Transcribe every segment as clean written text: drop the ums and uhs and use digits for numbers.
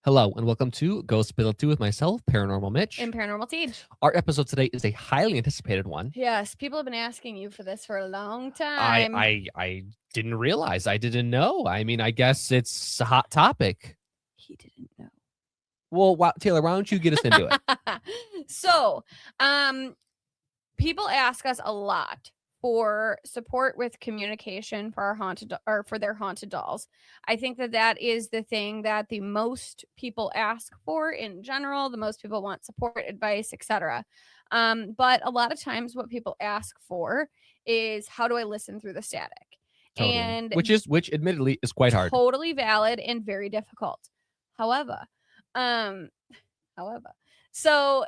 Hello, and welcome to Ghost Ability with myself, Paranormal Mitch. And Paranormal Tej. Our episode today is a highly anticipated one. Yes, people have been asking you for this for a long time. I didn't realize. I didn't know. I mean, I guess it's a hot topic. He didn't know. Well, Taylor, why don't you get us into it? So, people ask us a lot for support with communication for our haunted or for their haunted dolls. I think that is the thing that the most people ask for in general. The most people want support, advice, etc. But a lot of times what people ask for is, how do I listen through the static? Totally. And which admittedly is quite hard. Totally valid and very difficult. However, so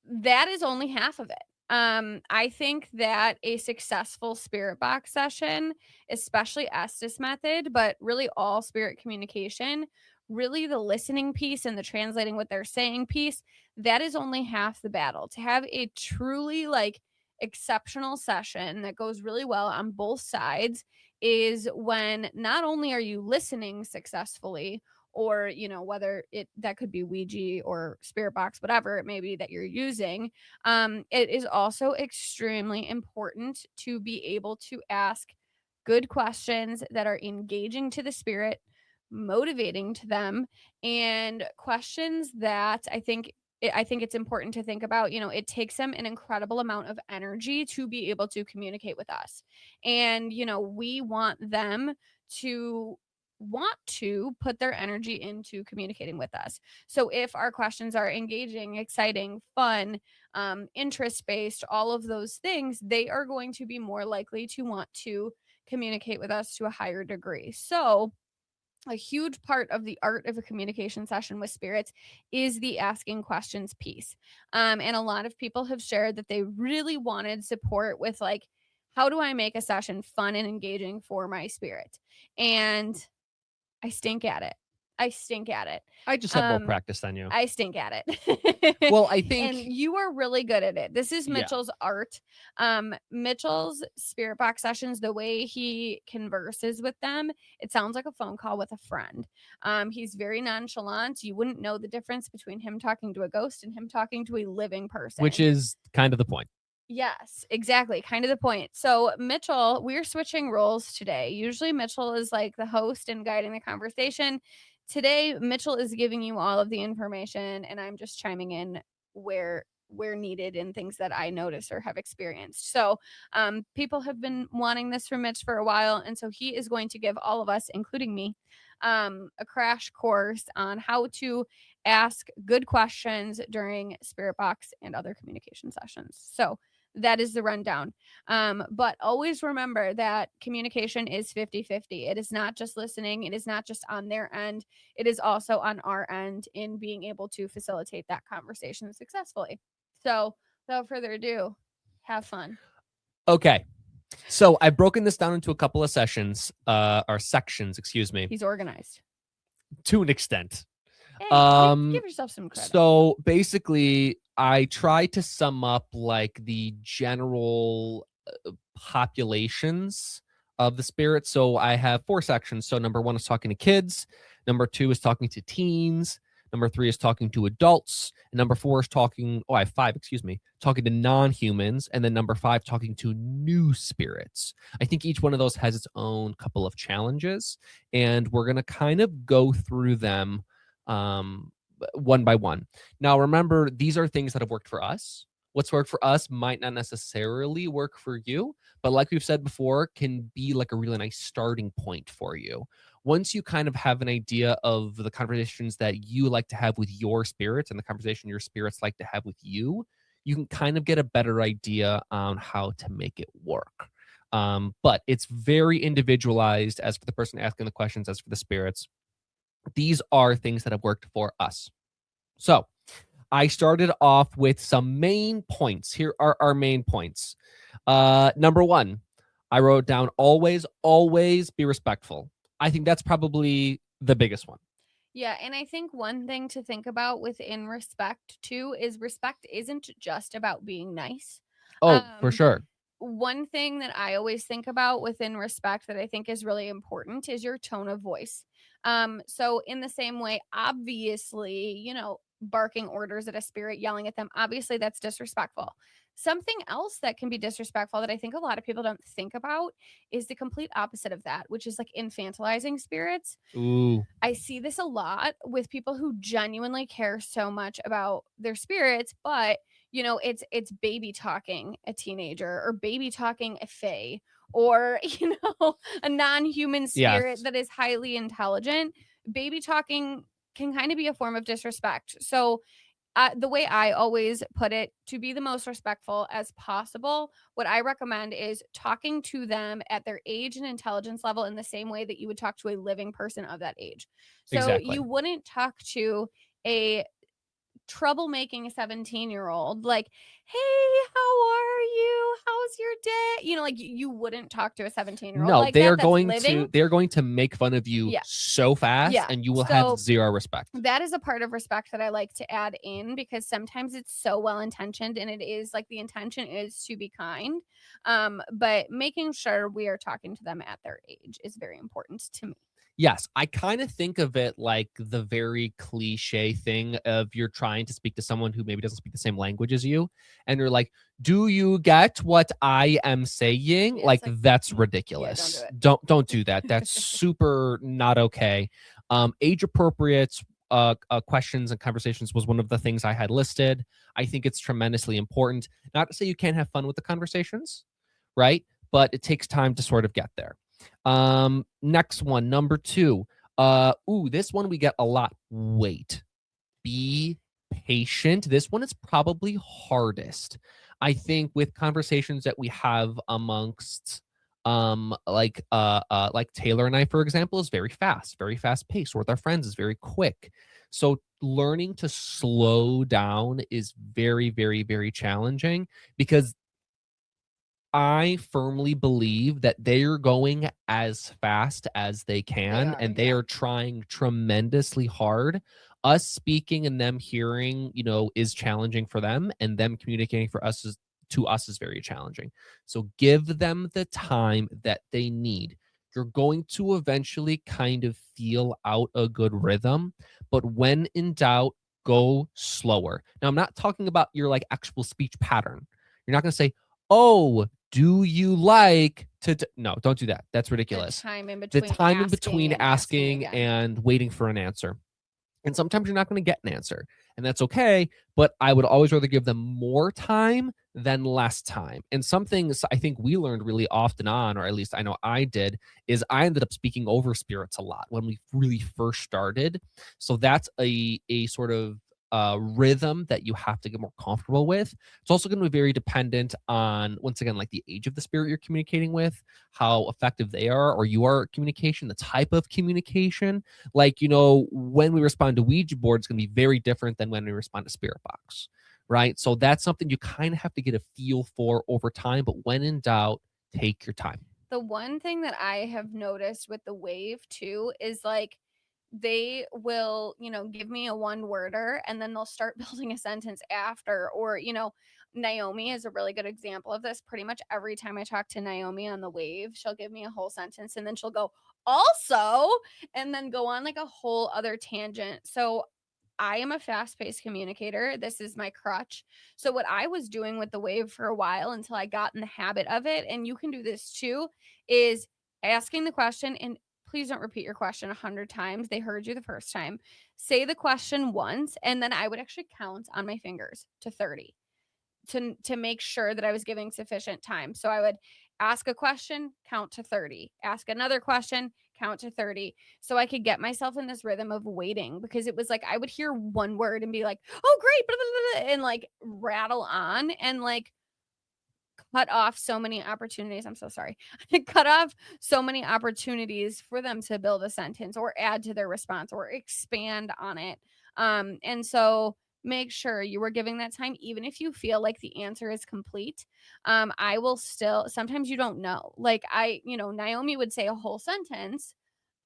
that is only half of it. I think that a successful spirit box session, especially Estes method, but really all spirit communication, really the listening piece and the translating what they're saying piece, that is only half the battle. To have a truly exceptional session that goes really well on both sides is when not only are you listening successfully, or whether that could be Ouija or spirit box, whatever it may be that you're using, it is also extremely important to be able to ask good questions that are engaging to the spirit, motivating to them, and questions that I think it's important to think about. It takes them an incredible amount of energy to be able to communicate with us, and we want them to put their energy into communicating with us. So if our questions are engaging, exciting, fun, interest-based, all of those things, they are going to be more likely to want to communicate with us to a higher degree. So a huge part of the art of a communication session with spirits is the asking questions piece. And a lot of people have shared that they really wanted support with how do I make a session fun and engaging for my spirit? And I stink at it. I just have more practice than you. I stink at it. Well, I think... And you are really good at it. This is Mitchell's art. Mitchell's spirit box sessions, the way he converses with them, it sounds like a phone call with a friend. He's very nonchalant. You wouldn't know the difference between him talking to a ghost and him talking to a living person. Which is kind of the point. Yes, exactly. Kind of the point. So Mitchell, we're switching roles today. Usually Mitchell is like the host and guiding the conversation. Today, Mitchell is giving you all of the information, and I'm just chiming in where needed and things that I notice or have experienced. So people have been wanting this from Mitch for a while, and so he is going to give all of us, including me, a crash course on how to ask good questions during spirit box and other communication sessions. So that is the rundown. But always remember that communication is 50-50. It is not just listening. It is not just on their end. It is also on our end in being able to facilitate that conversation successfully. So without further ado, have fun. Okay. So I've broken this down into a couple of sessions, or sections, excuse me. He's organized. To an extent. Hey, give yourself some credit. So basically, I try to sum up the general populations of the spirit. So I have 4 sections. So number 1 is talking to kids. Number 2 is talking to teens. Number 3 is talking to adults. And number 4 is talking to non-humans. And then number 5, talking to new spirits. I think each one of those has its own couple of challenges. And we're going to kind of go through them one by one. Now, remember, these are things that have worked for us. What's worked for us might not necessarily work for you, but like we've said before, can be like a really nice starting point for you. Once you kind of have an idea of the conversations that you like to have with your spirits and the conversation your spirits like to have with you, you can kind of get a better idea on how to make it work. But it's very individualized as for the person asking the questions, as for the spirits. These are things that have worked for us. So I started off with some main points. Here are our main points. Number 1, I wrote down always be respectful. I think that's probably the biggest one. Yeah, and I think one thing to think about within respect too is respect isn't just about being nice. Oh, for sure. one thing that I always think about within respect that I think is really important is your tone of voice. So in the same way, obviously, barking orders at a spirit, yelling at them, obviously that's disrespectful. Something else that can be disrespectful that I think a lot of people don't think about is the complete opposite of that, which is like infantilizing spirits. Ooh, I see this a lot with people who genuinely care so much about their spirits, but it's baby talking a teenager or baby talking a fae or a non-human spirit yes, that is highly intelligent. Baby talking can kind of be a form of disrespect. So the way I always put it, to be the most respectful as possible, what I recommend is talking to them at their age and intelligence level in the same way that you would talk to a living person of that age. So exactly. you wouldn't talk to a troublemaking 17-year-old like, hey, how are you, how's your day, like you wouldn't talk to a 17-year-old No, like they that are that's going living. to they are going to make fun of you Yeah, so fast, yeah. and you will have So zero respect. that is a part of respect that I like to add in because sometimes it's so well intentioned and it is like the intention is to be kind. But making sure we are talking to them at their age is very important to me. Yes, I kind of think of it like the very cliche thing of you're trying to speak to someone who maybe doesn't speak the same language as you, and you're like, "Do you get what I am saying?" Yeah, Like it's like, that's yeah, don't do ridiculous. it. Don't do that. That's super not okay. Age appropriate questions and conversations was one of the things I had listed. I think it's tremendously important. Not to say you can't have fun with the conversations, right? But it takes time to sort of get there. Next one, number 2. This one we get a lot. Wait. Be patient. This one is probably hardest. I think with conversations that we have amongst like Taylor and I, for example, is very fast paced. Or with our friends is very quick. So learning to slow down is very, very, very challenging because I firmly believe that they're going as fast as they They can, are, and they yeah. are trying tremendously hard. Us speaking and them hearing, is challenging for them, and them communicating for us to us is very challenging. So give them the time that they need. You're going to eventually kind of feel out a good rhythm, but when in doubt, go slower. Now, I'm not talking about your like actual speech pattern. You're not going to say, "Oh, do you like to no, don't do that. That's The ridiculous. time in The between time in asking between and asking asking again. and waiting for an answer. And sometimes you're not going to get an answer, and that's okay. But I would always rather give them more time than less time. And some things I think we learned really often on, or at least I know I did, is I ended up speaking over spirits a lot when we really first started. So that's a sort of rhythm that you have to get more comfortable with. It's also going to be very dependent on, once again, like the age of the spirit you're communicating with, how effective they are, or you are at communication, the type of communication. Like, when we respond to Ouija board, it's going to be very different than when we respond to Spirit Box, right? So that's something you kind of have to get a feel for over time. But when in doubt, take your time. The one thing that I have noticed with the wave too is like they will, give me a one worder and then they'll start building a sentence after. Or, Naomi is a really good example of this. Pretty much every time I talk to Naomi on the wave, she'll give me a whole sentence and then she'll go, also, and then go on like a whole other tangent. So I am a fast paced communicator. This is my crutch. So, what I was doing with the wave for a while until I got in the habit of it, and you can do this too, is asking the question. And please don't repeat your question 100 times. They heard you the first time. Say the question once, and then I would actually count on my fingers to 30 to make sure that I was giving sufficient time. So I would ask a question, count to 30, ask another question, count to 30. So I could get myself in this rhythm of waiting because it was like I would hear one word and be like, "Oh, great," blah, blah, blah, and like rattle on and like cut off so many opportunities. I'm so sorry. Cut off so many opportunities for them to build a sentence or add to their response or expand on it. And so make sure you are giving that time, even if you feel like the answer is complete. I will still, sometimes you don't know. Like Naomi would say a whole sentence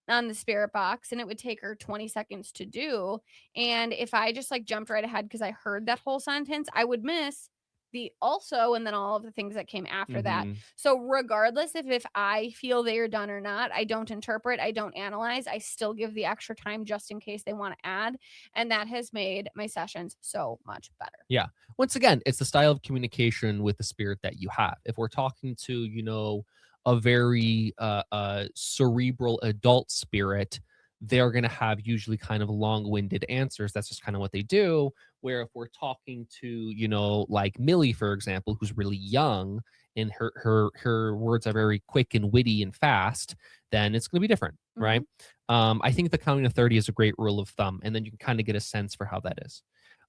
on the spirit box and it would take her 20 seconds to do. And if I just like jumped right ahead because I heard that whole sentence, I would miss the also, and then all of the things that came after that. Mhm. So regardless if I feel they are done or not, I don't interpret, I don't analyze, I still give the extra time just in case they want to add. And that has made my sessions so much better. Yeah. Once again, it's the style of communication with the spirit that you have. If we're talking to, a very cerebral adult spirit, they're going to have usually kind of long-winded answers. That's just kind of what they do. Where if we're talking to, like Millie, for example, who's really young and her words are very quick and witty and fast, then it's going to be different, right? I think the counting to 30 is a great rule of thumb, and then you can kind of get a sense for how that is.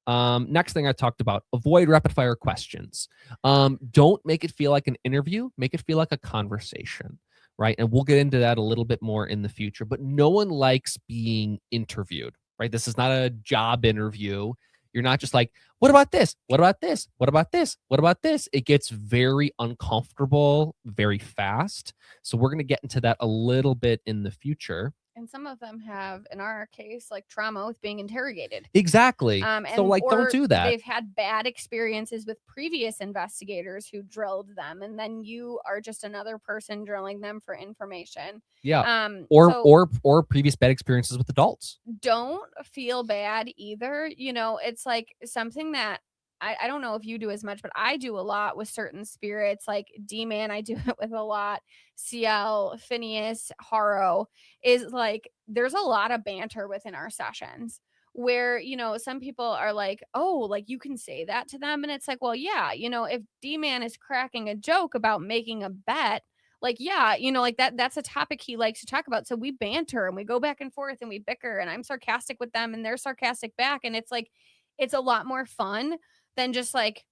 Next thing I talked about, avoid rapid fire questions. Don't make it feel like an interview, make it feel like a conversation, right? And we'll get into that a little bit more in the future, but no one likes being interviewed, right? This is not a job interview. You're not just like, what about this? What about this? What about this? What about this? It gets very uncomfortable very fast. So we're going to get into that a little bit in the future. And some of them have, in our case, like trauma with being interrogated. Exactly. And So like, don't do that. They've had bad experiences with previous investigators who drilled them, and then you are just another person drilling them for information. Yeah. Or previous bad experiences with adults. Don't feel bad either. It's like something that I don't know if you do as much, but I do a lot with certain spirits, like D-Man, I do it with a lot. CL, Phineas, Haro, is like there's a lot of banter within our sessions where, some people are like, oh, like you can say that to them. And it's like, well, yeah, if D-Man is cracking a joke about making a bet, like, yeah, like that's a topic he likes to talk about. So we banter and we go back and forth and we bicker, and I'm sarcastic with them and they're sarcastic back. And it's like, it's a lot more fun than just like,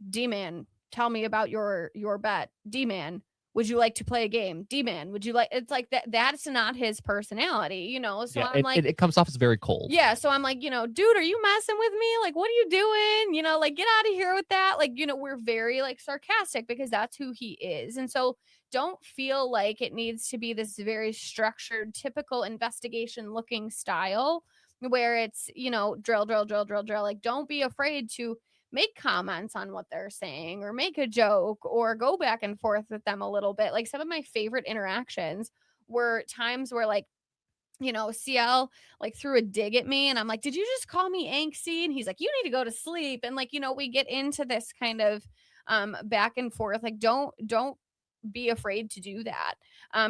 D-Man, tell me about your bet. D-Man, would you like to play a game? D-Man, would you like, it's like that's not his personality, so Yeah, I'm like, it comes off as very cold. yeah, so I'm like, dude, are you messing with me? Like, what are you doing? Like, get out of here with that. Like, we're very like sarcastic because that's who he is. And so don't feel like it needs to be this very structured, typical investigation looking style where it's, drill, drill, drill, drill, drill. Like, don't be afraid to make comments on what they're saying or make a joke or go back and forth with them a little bit. Like, some of my favorite interactions were times where like, CL like threw a dig at me and I'm like, did you just call me angsty? And he's like, you need to go to sleep. And like, we get into this kind of back and forth. Like, don't be afraid to do that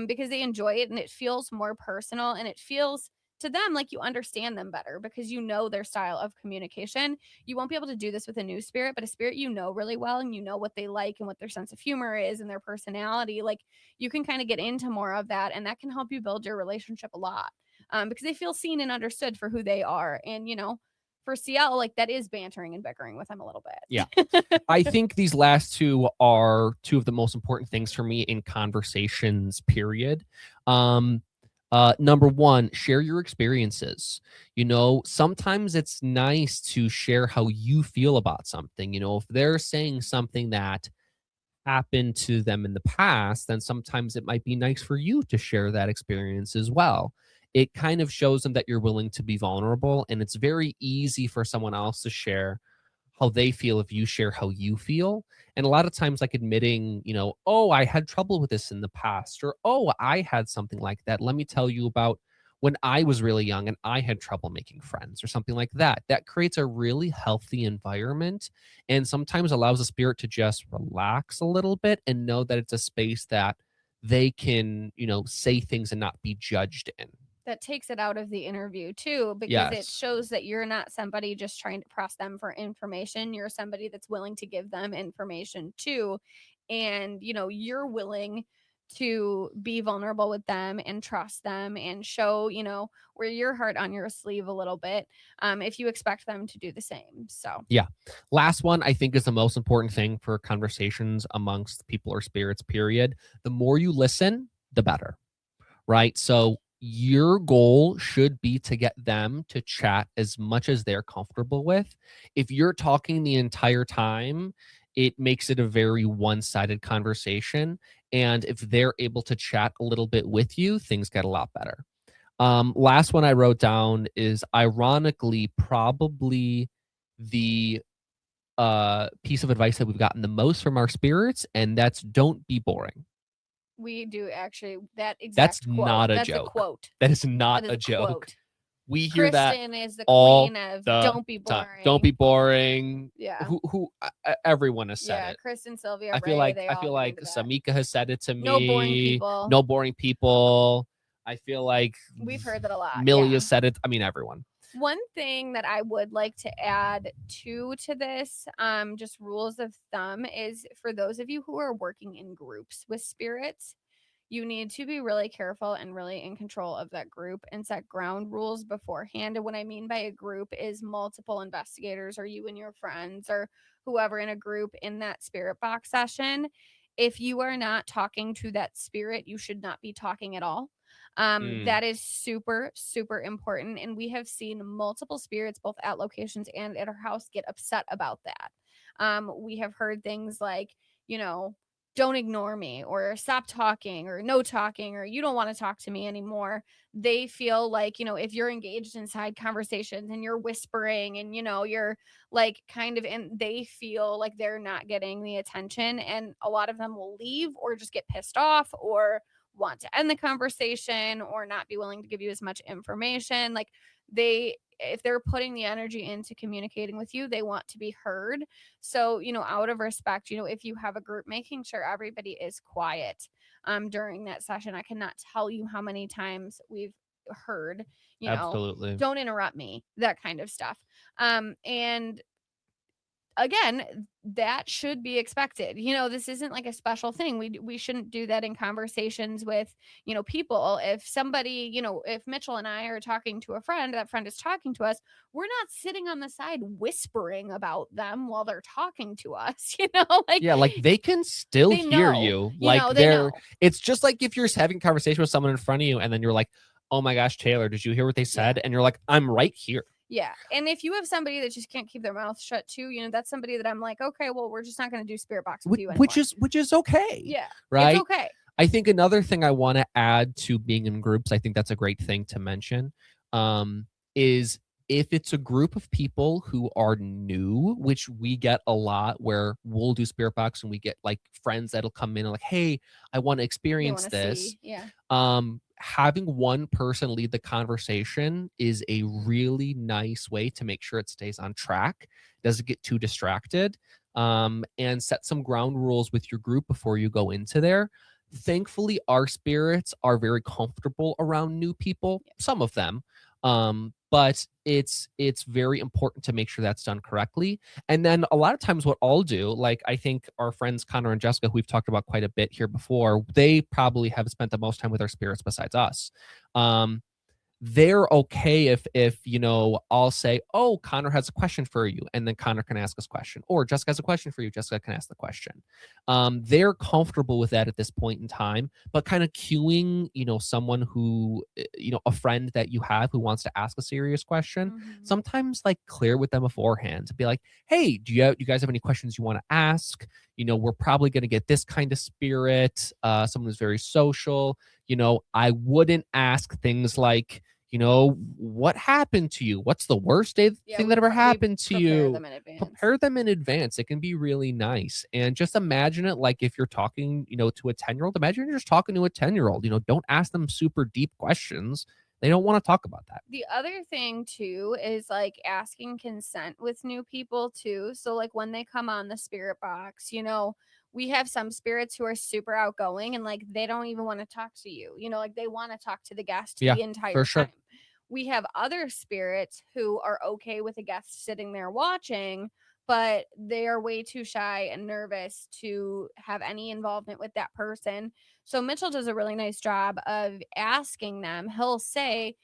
because they enjoy it and it feels more personal and it feels to them like you understand them better because their style of communication. You won't be able to do this with a new spirit, but a spirit really well and what they like and what their sense of humor is and their personality. Like, you can kind of get into more of that, and that can help you build your relationship a lot because they feel seen and understood for who they are. And for CL, like that is bantering and bickering with him a little bit. Yeah. I think these last two are two of the most important things for me in conversations, period. Number one, share your experiences. Sometimes it's nice to share how you feel about something. If they're saying something that happened to them in the past, then sometimes it might be nice for you to share that experience as well. It kind of shows them that you're willing to be vulnerable, and it's very easy for someone else to share how they feel if you share how you feel. And a lot of times, like admitting, oh, I had trouble with this in the past, or oh, I had something like that. Let me tell you about when I was really young and I had trouble making friends, or something like that. That creates a really healthy environment and sometimes allows the spirit to just relax a little bit and know that it's a space that they can, say things and not be judged in. That takes it out of the interview too, because it shows that you're not somebody just trying to press them for information. You're somebody that's willing to give them information too. And, you're willing to be vulnerable with them and trust them and show, wear your heart on your sleeve a little bit if you expect them to do the same. So, yeah. Last one, I think, is the most important thing for conversations amongst people or spirits, period. The more you listen, the better, right? So, your goal should be to get them to chat as much as they're comfortable with. If you're talking the entire time, it makes it a very one-sided conversation. And if they're able to chat a little bit with you, things get a lot better. Last one I wrote down is ironically probably the piece of advice that we've gotten the most from our spirits, and that's don't be boring. We do actually that That's exact quote. not a That's a joke. quote. That is not That is a joke. quote. We hear that Kristen is the all queen of the don't be time. boring. Don't be boring. Yeah. Everyone has said Yeah, it. Kristen, Sylvia, I feel Ray, like they I all feel get like into that. Samika has said it to me. No boring people. No boring people. I feel like We've heard that a lot. Millie yeah. has said it. I mean, everyone. One thing that I would like to add to this, just rules of thumb, is for those of you who are working in groups with spirits, you need to be really careful and really in control of that group and set ground rules beforehand. And what I mean by a group is multiple investigators or you and your friends or whoever in a group in that spirit box session. If you are not talking to that spirit, you should not be talking at all. That is super, super important. And we have seen multiple spirits, both at locations and at our house, get upset about that. We have heard things like, don't ignore me or stop talking or no talking or you don't want to talk to me anymore. They feel like, if you're engaged in side conversations and you're whispering and, you're like kind of in, they feel like they're not getting the attention. And a lot of them will leave or just get pissed off or want to end the conversation or not be willing to give you as much information. Like if they're putting the energy into communicating with you, they want to be heard. So, out of respect, if you have a group, making sure everybody is quiet during that session. I cannot tell you how many times we've heard, Absolutely. don't interrupt me, that kind of stuff. And again, that should be expected. This isn't like a special thing. We shouldn't do that in conversations with, people. If somebody, if Mitchell and I are talking to a friend, that friend is talking to us, we're not sitting on the side whispering about them while they're talking to us, like yeah, like they can still hear know, you. Like they're it's just like if you're having a conversation with someone in front of you and then you're like, oh my gosh, Taylor, did you hear what they said? Yeah. And you're like, I'm right here. Yeah. And if you have somebody that just can't keep their mouth shut too, that's somebody that I'm like, okay, well, we're just not going to do spirit box with you anymore. Which is okay. Yeah. Right. It's okay. I think another thing I want to add to being in groups, I think that's a great thing to mention, is if it's a group of people who are new, which we get a lot where we'll do spirit box and we get like friends that'll come in and like, hey, I want to experience this. Yeah. Having one person lead the conversation is a really nice way to make sure it stays on track, doesn't get too distracted, and set some ground rules with your group before you go into there. Thankfully, our spirits are very comfortable around new people, some of them. But it's very important to make sure that's done correctly. And then a lot of times what I'll do, like I think our friends Connor and Jessica, who we've talked about quite a bit here before, they probably have spent the most time with our spirits besides us. They're okay if I'll say, oh, Connor has a question for you, and then Connor can ask us a question, or Jessica has a question for you, Jessica can ask the question. They're comfortable with that at this point in time, but kind of cueing someone who a friend that you have who wants to ask a serious question, sometimes like clear with them beforehand to be like, hey, do you guys have any questions you want to ask? We're probably going to get this kind of spirit, someone who's very social. I wouldn't ask things like, what happened to you? What's the worst thing that ever happened to you? Prepare them in advance. It can be really nice. And just imagine it like if you're talking, to a 10-year-old, imagine you're just talking to a 10-year-old, don't ask them super deep questions. They don't want to talk about that. The other thing too is like asking consent with new people too. So like when they come on the spirit box, we have some spirits who are super outgoing and like they don't even want to talk to you. Like they want to talk to the guest the entire time. We have other spirits who are okay with a guest sitting there watching, but they are way too shy and nervous to have any involvement with that person. So Mitchell does a really nice job of asking them. He'll say,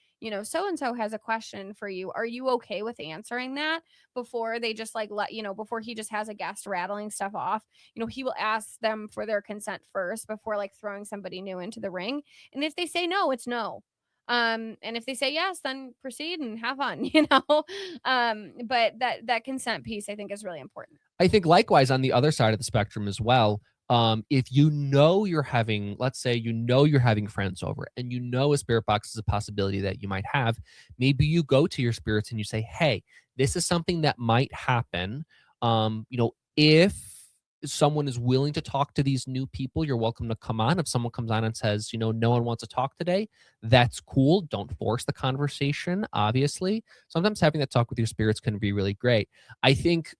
so-and-so has a question for you. Are you okay with answering that? Before they just like before he just has a guest rattling stuff off, he will ask them for their consent first before like throwing somebody new into the ring. And if they say no, it's no. And if they say yes, then proceed and have fun, but that consent piece I think is really important. I think likewise on the other side of the spectrum as well. If you're having, let's say, you're having friends over and a spirit box is a possibility that you might have, maybe you go to your spirits and you say, hey, this is something that might happen. If someone is willing to talk to these new people, you're welcome to come on. If someone comes on and says, no one wants to talk today, that's cool. Don't force the conversation, obviously. Sometimes having that talk with your spirits can be really great. I think,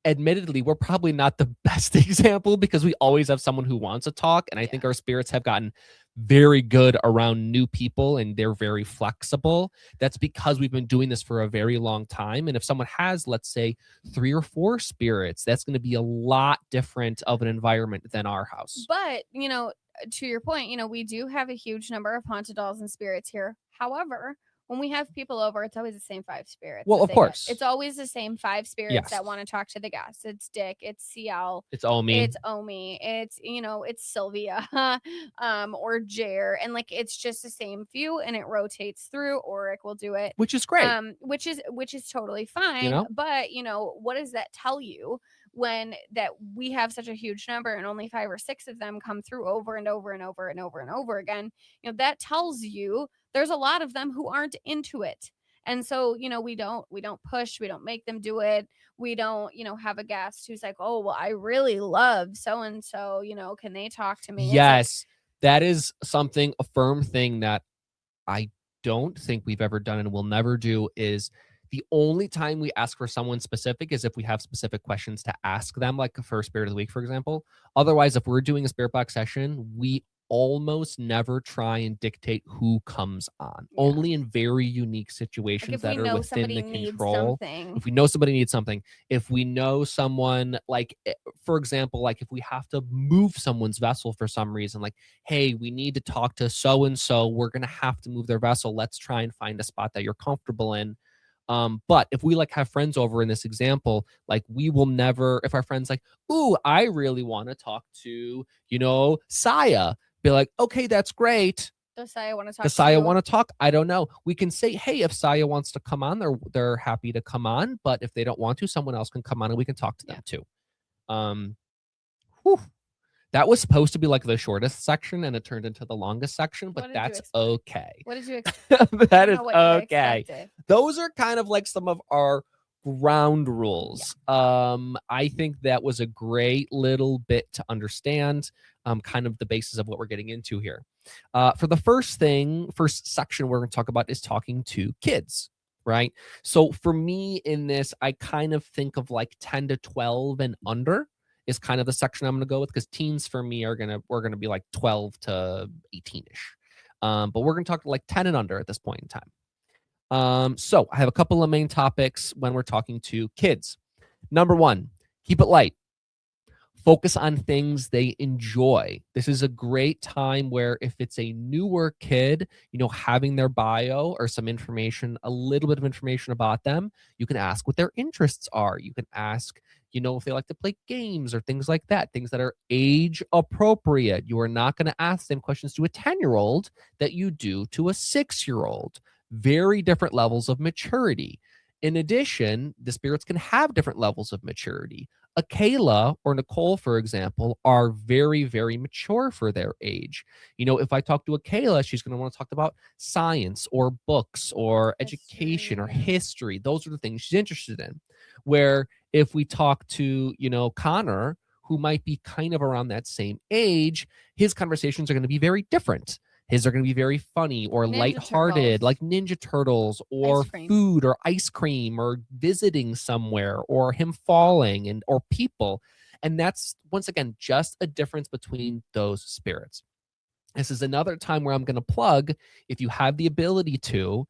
admittedly, we're probably not the best example because we always have someone who wants to talk. And I think our spirits have gotten very good around new people and they're very flexible. That's because we've been doing this for a very long time. And if someone has, let's say, 3 or 4 spirits, that's going to be a lot different of an environment than our house. But, to your point, we do have a huge number of haunted dolls and spirits here. However, when we have people over, it's always the same 5 spirits. Well, of course. It's always the same 5 spirits that want to talk to the guests. It's Dick, it's CL, it's Omi, it's Sylvia, or Jer. And it's just the same few and it rotates through. Auric will do it. Which is great. Which is totally fine. But what does that tell you? When that we have such a huge number and only 5 or 6 of them come through over and over and over and over and over again, that tells you there's a lot of them who aren't into it. And so, we don't push, we don't make them do it. We don't, have a guest who's like, oh, well, I really love so-and-so, can they talk to me? Yes. That is something, a firm thing that I don't think we've ever done and will never do. Is the only time we ask for someone specific is if we have specific questions to ask them, like for Spirit of the Week, for example. Otherwise, if we're doing a Spirit Box session, we almost never try and dictate who comes on. Only in very unique situations that are within the control. If we know somebody needs something, if we know someone, for example, if we have to move someone's vessel for some reason, hey, we need to talk to so and so, we're gonna have to move their vessel, let's try and find a spot that you're comfortable in. But if we have friends over in this example, we will never, if our friend's ooh, I really want to talk to, Saya, be like, okay, that's great. Does Saya want to talk? Does Saya want to talk? I don't know. We can say, hey, if Saya wants to come on, they're happy to come on. But if they don't want to, someone else can come on and we can talk to them too. That was supposed to be the shortest section and it turned into the longest section, but that's okay. What did you expect? That is okay. Those are kind of some of our ground rules. I think that was a great little bit to understand kind of the basis of what we're getting into here. For the first section we're going to talk about is talking to kids, right? So for me in this, I kind of think of 10 to 12 and under is kind of the section I'm going to go with, because teens for me we're going to be 12 to 18ish. But we're going to talk 10 and under at this point in time. So I have a couple of main topics when we're talking to kids. Number 1, keep it light. Focus on things they enjoy. This is a great time where if it's a newer kid, having their bio or some information, a little bit of information about them, you can ask what their interests are. You can ask, if they like to play games or things like that, things that are age appropriate. You are not going to ask them questions to a 10-year-old that you do to a 6-year-old. Very different levels of maturity. In addition, the spirits can have different levels of maturity. A Kayla or Nicole, for example, are very, very mature for their age. If I talk to a Kayla, she's going to want to talk about science or books or education or history. Those are the things she's interested in. Where if we talk to, Connor, who might be kind of around that same age, his conversations are going to be very different. His are going to be very funny or lighthearted, like Ninja Turtles or food or ice cream or visiting somewhere or him falling or people. And that's, once again, just a difference between those spirits. This is another time where I'm going to plug, if you have the ability to,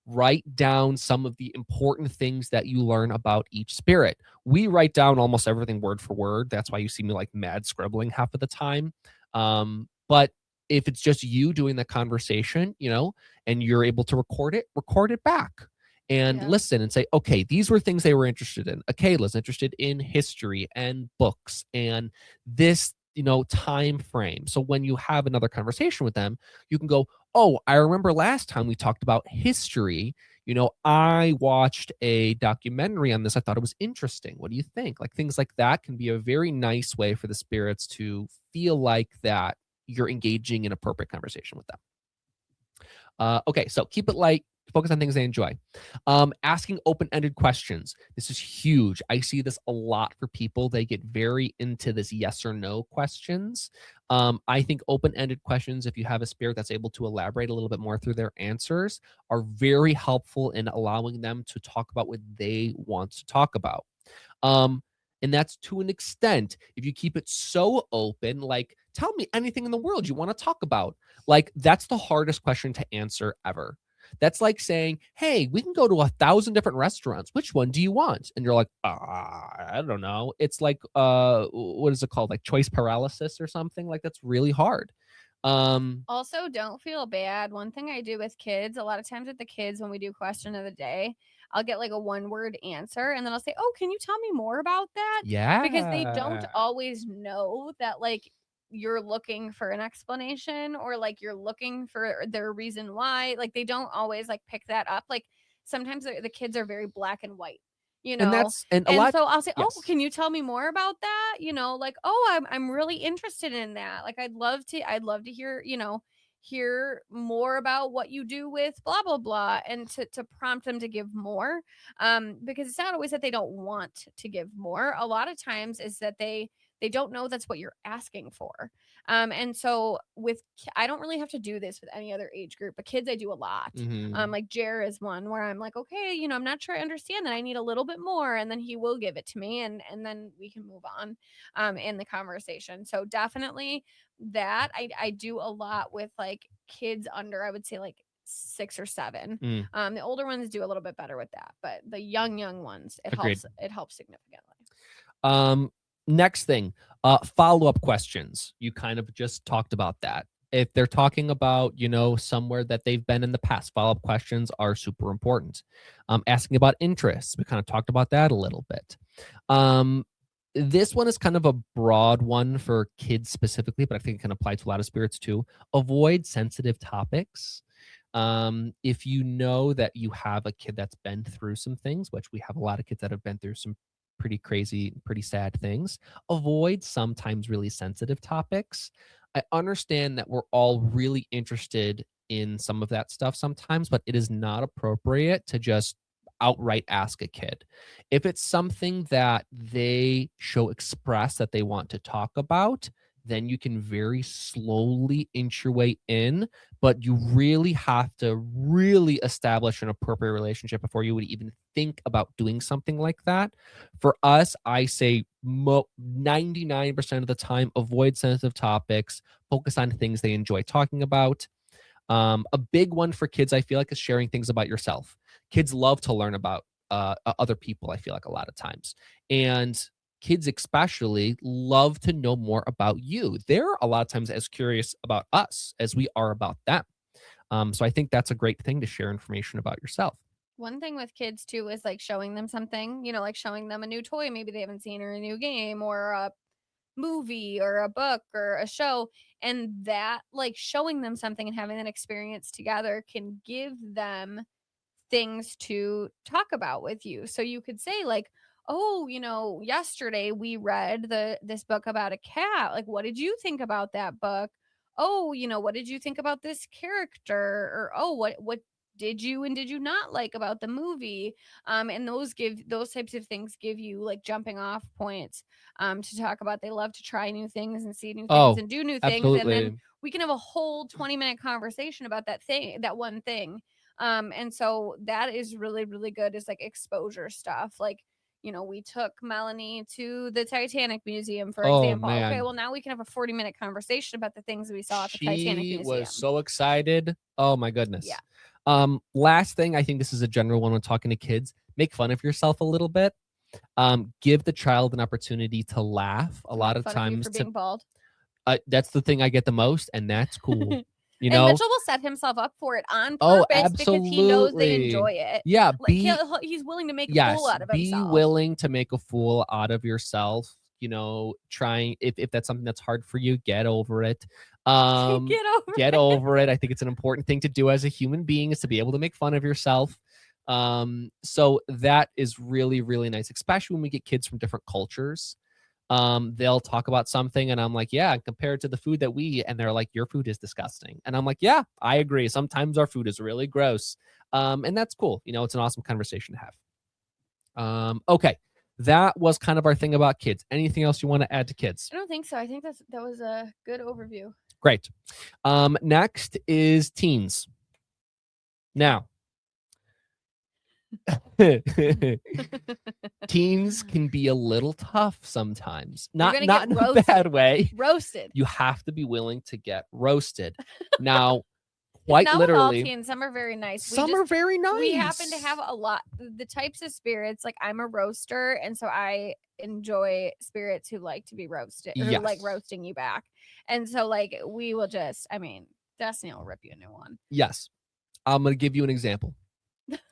write down some of the important things that you learn about each spirit. We write down almost everything word for word. That's why you see me mad scribbling half of the time. But if it's just you doing the conversation, and you're able to record it back and listen and say, okay, these were things they were interested in. Kayla's interested in history and books and this, time frame. So when you have another conversation with them, you can go, oh, I remember last time we talked about history. I watched a documentary on this. I thought it was interesting. What do you think? Things like that can be a very nice way for the spirits to feel like that you're engaging in appropriate conversation with them. Okay, so keep it light, Focus on things they enjoy. Asking open-ended questions. This is huge. I see this a lot for people. They get very into this yes or no questions. I think open-ended questions, if you have a spirit that's able to elaborate a little bit more through their answers, are very helpful in allowing them to talk about what they want to talk about. And that's to an extent. If you keep it so open, like, tell me anything in the world you want to talk about, like, that's the hardest question to answer ever. That's like saying, hey, we can go to 1,000 different restaurants. Which one do you want? And you're like, I don't know. It's like, what is it called? Like choice paralysis or something. Like, that's really hard. Also, don't feel bad. One thing I do with kids, a lot of times with the kids, when we do question of the day, I'll get like a one word answer and then I'll say, oh, can you tell me more about that? Because they don't Yeah. always know that, like, you're looking for an explanation or like you're looking for their reason why. Like, they don't always like pick that up. Like, sometimes the kids are very black and white, you And know? that's, and a And lot, so I'll say, oh, yes. can you tell me more about that? Like, oh, I'm really interested in that. Like, I'd love to hear, hear more about what you do with blah blah blah, and to prompt them to give more, because it's not always that they don't want to give more. A lot of times is that they don't know that's what you're asking for. And so I don't really have to do this with any other age group, but kids I do a lot. Mhm. Like Jer is one where I'm like, okay, I'm not sure I understand that, I need a little bit more, and then he will give it to me, and then we can move on in the conversation. So definitely that I do a lot with like kids under, I would say, like 6 or 7. Mm, The older ones do a little bit better with that, but the young ones, it agreed. helps it helps significantly. Um, Next thing, follow-up questions. You kind of just talked about that. If they're talking about, somewhere that they've been in the past, follow-up questions are super important. Asking about interests, we kind of talked about that a little bit. Um, this one is kind of a broad one for kids specifically, but I think it can apply to a lot of spirits too. Avoid sensitive topics. If you know that you have a kid that's been through some things, which we have a lot of kids that have been through some pretty crazy, pretty sad things, avoid sometimes really sensitive topics. I understand that we're all really interested in some of that stuff sometimes, but it is not appropriate to just outright ask a kid. If it's something that they show express that they want to talk about, then you can very slowly inch your way in, but you really have to really establish an appropriate relationship before you would even think about doing something like that. For us, I say 99% of the time, avoid sensitive topics, focus on things they enjoy talking about. A big one for kids, I feel like, is sharing things about yourself. Kids love to learn about other people, I feel like, a lot of times. And kids, especially, love to know more about you. They're a lot of times as curious about us as we are about them. So I think that's a great thing to share information about yourself. One thing with kids too is like showing them something, like showing them a new toy maybe they haven't seen, or a new game, or a movie or a book or a show. And that, like, showing them something and having that experience together can give them things to talk about with you. So you could say like, oh, yesterday we read this book about a cat. Like, what did you think about that book? Oh, what did you think about this character? Or, oh, what did you and did you not like about the movie? And those types of things give you like jumping off points to talk about. They love to try new things and see new things Oh, and do new things, and then absolutely. we can have a whole 20-minute conversation about that one thing. And so that is really, really good, is like exposure stuff. Like, we took Melanie to the Titanic Museum, for Oh, example. Okay, man. well, now we can have a 40-minute conversation about the things we saw at the Titanic She was Museum. so excited. Oh my Yeah. goodness. Last thing, I think this is a general one when talking to kids. Make fun of yourself a little bit. Give the child an opportunity to laugh. A To lot make of fun of you times, for being bald. that's the thing I get the most, and that's cool. You And know? Mitchell will set himself up for it on Oh, purpose because he knows they absolutely. enjoy it. Yeah, Like, he's willing to make a fool yes, out of be himself. willing to make a fool out of yourself. Trying, if that's something that's hard for you, get over it. Get over Get it. over it. I think it's an important thing to do as a human being, is to be able to make fun of yourself. So that is really, really nice, especially when we get kids from different cultures. they'll talk about something and I'm like, yeah, compared to the food that we eat, and they're like, your food is disgusting. And I'm like, yeah, I agree. Sometimes our food is really gross. And that's cool. It's an awesome conversation to have. Okay. That was kind of our thing about kids. Anything else you want to add to kids? I don't think so. I think that was a good overview. Great. Next is teens. Now, teens can be a little tough sometimes. Not in a bad way. Roasted. You have to be willing to get roasted. Now, quite Not literally, all teens. Some are very nice. Some are very nice. We happen to have a lot. The types of spirits, like I'm a roaster, and so I enjoy spirits who like to be roasted, or who like Yes. roasting you back. And so, like, we will just, I mean, Destiny will rip you a new one. Yes. I'm going to give you an example.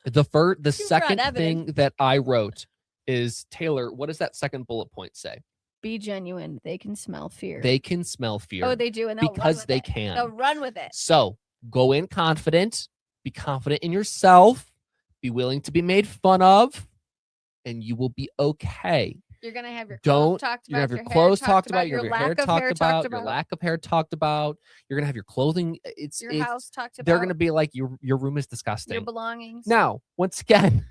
The second thing that I wrote is, Taylor, what does that second bullet point say? Be genuine. They can smell fear. They can smell fear. Oh, they do, and they'll run because with they it. can. They'll run with it. So go in confident. Be confident in yourself. Be willing to be made fun of, and you will be okay. You're gonna have your clothes talked You're about. gonna have your clothes talked about. Your You're gonna have your hair talked about. Your lack of hair talked about. You're gonna have your clothing. Your house talked about. They're gonna be like, your room is disgusting. Your belongings. Now, once again,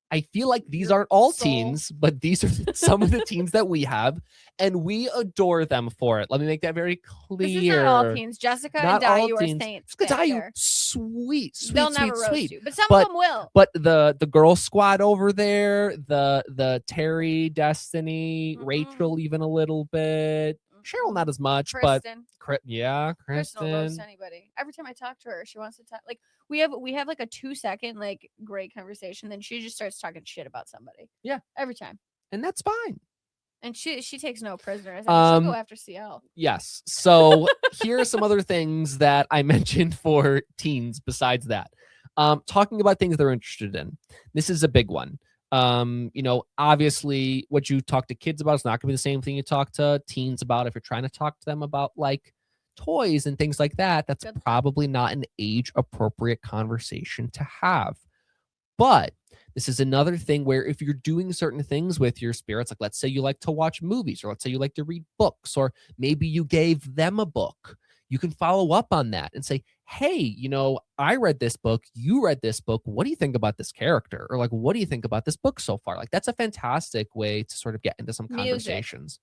I feel like these aren't all teens, but these are some of the teens that we have, and we adore them for it. Let me make that very clear. This is not all teens. Jessica and Dayu are saints. Dayu, sweet. They'll never roast you, but some of them will. But the girl squad over there, the Terry, Destiny, Rachel, even a little bit. Cheryl, not as much, Kristen. but Kristen. Kristen will roast anybody. Every time I talk to her, she wants to talk. Like we have like a 2-second like great conversation, then she just starts talking shit about somebody. Yeah, every time, and that's fine. And she takes no prisoners. She'll go after CL. Yes. So here are some other things that I mentioned for teens. Besides that, talking about things they're interested in. This is a big one. Obviously what you talk to kids about is not gonna be the same thing you talk to teens about. If you're trying to talk to them about like toys and things like that, that's probably not an age appropriate conversation to have. But this is another thing where if you're doing certain things with your spirits, like let's say you like to watch movies, or let's say you like to read books, or maybe you gave them a book, you can follow up on that and say, hey, I read this book, you read this book, what do you think about this character? Or like, what do you think about this book so far? Like, that's a fantastic way to sort of get into some conversations.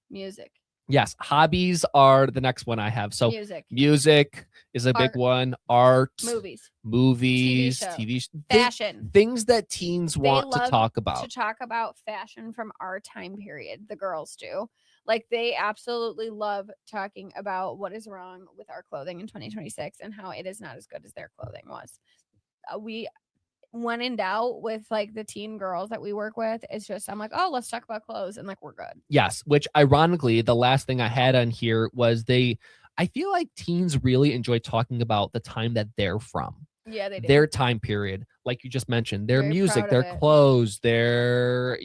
Music. Yes, hobbies are the next one I have. So music is a big one. Art, movies, TV fashion, things that teens want to talk about. To talk about fashion from our time period, the girls do. Like they absolutely love talking about what is wrong with our clothing in 2026 and how it is not as good as their clothing was. When in doubt with like the teen girls that we work with, it's just I'm like, oh, let's talk about clothes, and like we're good. Yes, which ironically, the last thing I had on here was I feel like teens really enjoy talking about the time that they're from. Yeah, they do. Their time period, like you just mentioned, their music, their clothes, their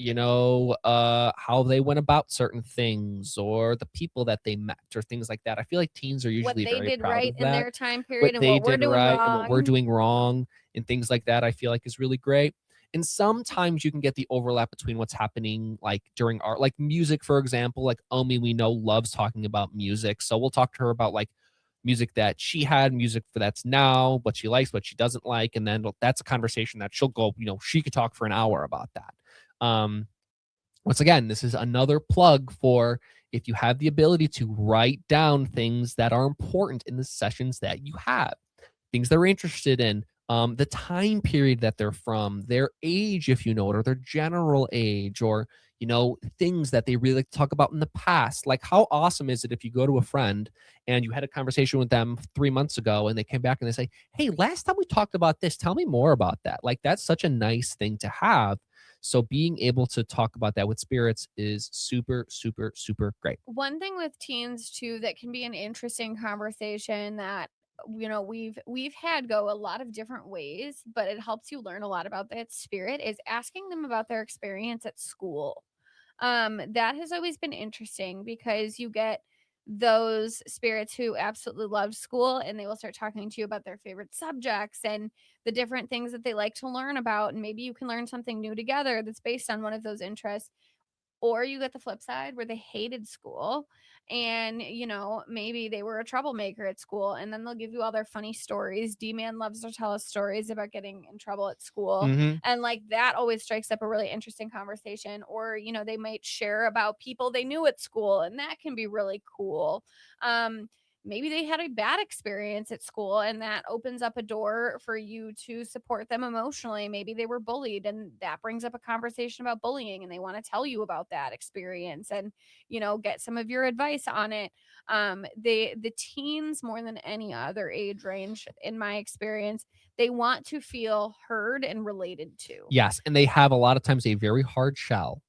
how they went about certain things, or the people that they met, or things like that. I feel like teens are usually very proud of that. What they did right in their time period, and what we're doing right wrong. And what we're doing wrong, and things like that. I feel like is really great. And sometimes you can get the overlap between what's happening like during art, like music, for example. Like Omi, we know, loves talking about music, so we'll talk to her about like music that she had, music for that's now, what she likes, what she doesn't like, and then that's a conversation that she'll go, she could talk for an hour about that. Once again, this is another plug for if you have the ability to write down things that are important in the sessions that you have, things they're interested in, the time period that they're from, their age, if you know it, or their general age, or things that they really like to talk about in the past. Like, how awesome is it if you go to a friend and you had a conversation with them 3 months ago and they came back and they say, hey, last time we talked about this, tell me more about that. Like, that's such a nice thing to have. So being able to talk about that with spirits is super, super, super great. One thing with teens too that can be an interesting conversation that we've had go a lot of different ways, but it helps you learn a lot about that spirit, is asking them about their experience at school. That has always been interesting because you get those spirits who absolutely love school, and they will start talking to you about their favorite subjects and the different things that they like to learn about, and maybe you can learn something new together that's based on one of those interests. Or you get the flip side where they hated school and, maybe they were a troublemaker at school, and then they'll give you all their funny stories. D-Man loves to tell us stories about getting in trouble at school. Hmm. And like that always strikes up a really interesting conversation. Or, they might share about people they knew at school, and that can be really cool. Um, Maybe they had a bad experience at school, and that opens up a door for you to support them emotionally. Maybe they were bullied, and that brings up a conversation about bullying, and they want to tell you about that experience and, get some of your advice on it. The teens, more than any other age range, in my experience, they want to feel heard and related to. Yes, and they have a lot of times a very hard shell,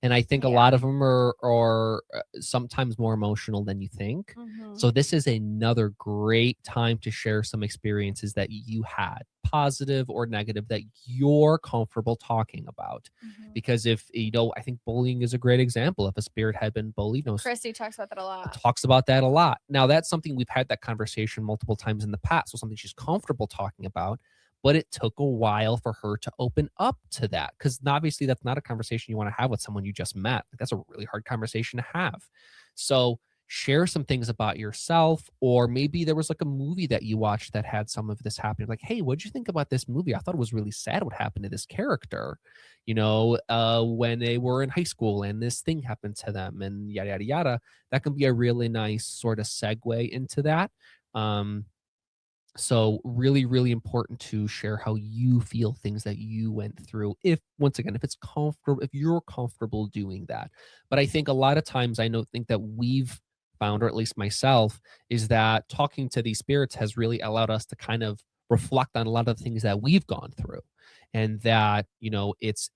and I think a Yeah. lot of them are sometimes more emotional than you think. Hmm. So this is another great time to share some experiences that you had, positive or negative, that you're comfortable talking about. Hmm. Because if I think bullying is a great example. If a spirit had been bullied, Christy talks about that a lot. talks about that a lot. Now, that's something we've had that conversation multiple times in the past. So something she's comfortable talking about, but it took a while for her to open up to that because obviously that's not a conversation you want to have with someone you just met. Like, that's a really hard conversation to have. So share some things about yourself, or maybe there was like a movie that you watched that had some of this happening. Like, hey, what'd you think about this movie? I thought it was really sad what happened to this character, when they were in high school and this thing happened to them and yada, yada, yada. That can be a really nice sort of segue into that. Um, so really, really important to share how you feel, things that you went through. If once again, if it's comfortable, if you're comfortable doing that. But I think a lot of times think that we've found, or at least myself, is that talking to these spirits has really allowed us to kind of reflect on a lot of the things that we've gone through. And that, it's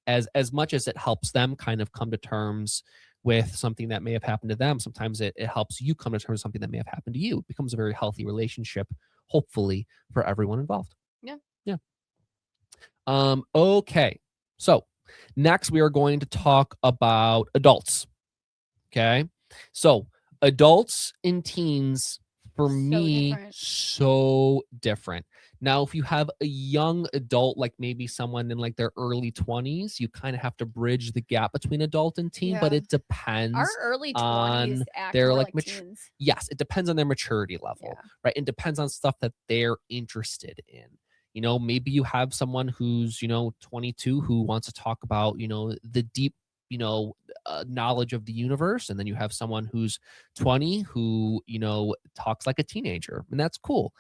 as much as it helps them kind of come to terms with something that may have happened to them, sometimes it helps you come to terms with something that may have happened to you. It becomes a very healthy relationship, hopefully, for everyone involved. Yeah. Yeah. Okay. So next we are going to talk about adults. Okay. So adults and teens, for So me, different. so different. Now, if you have a young adult, like maybe someone in like their early 20s, you kind of have to bridge the gap between adult and teen, but Yeah. it Our depends early 20s on act their more like like teens. yes, it depends on their maturity level, Yeah. right? It depends on stuff that they're interested in. Maybe you have someone who's 22 who wants to talk about the deep knowledge of the universe, and then you have someone who's 20 who talks like a teenager, and that's cool.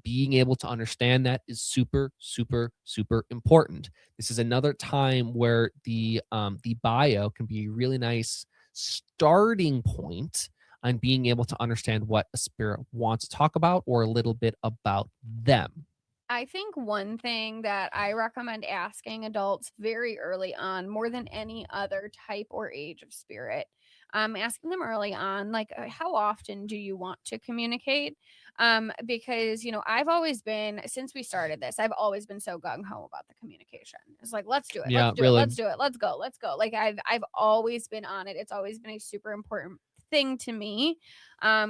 Being able to understand that is super, super, super important. This is another time where the bio can be a really nice starting point on being able to understand what a spirit wants to talk about, or a little bit about them. I think one thing that I recommend asking adults very early on, more than any other type or age of spirit, asking them early on, like, how often do you want to communicate? Because, I've always been, since we started this, I've always been so gung ho about the communication. It's like, let's do it, let's Yeah, do it, really. let's do it, let's go, let's go. Like, I've always been on it. It's always been a super important thing to me,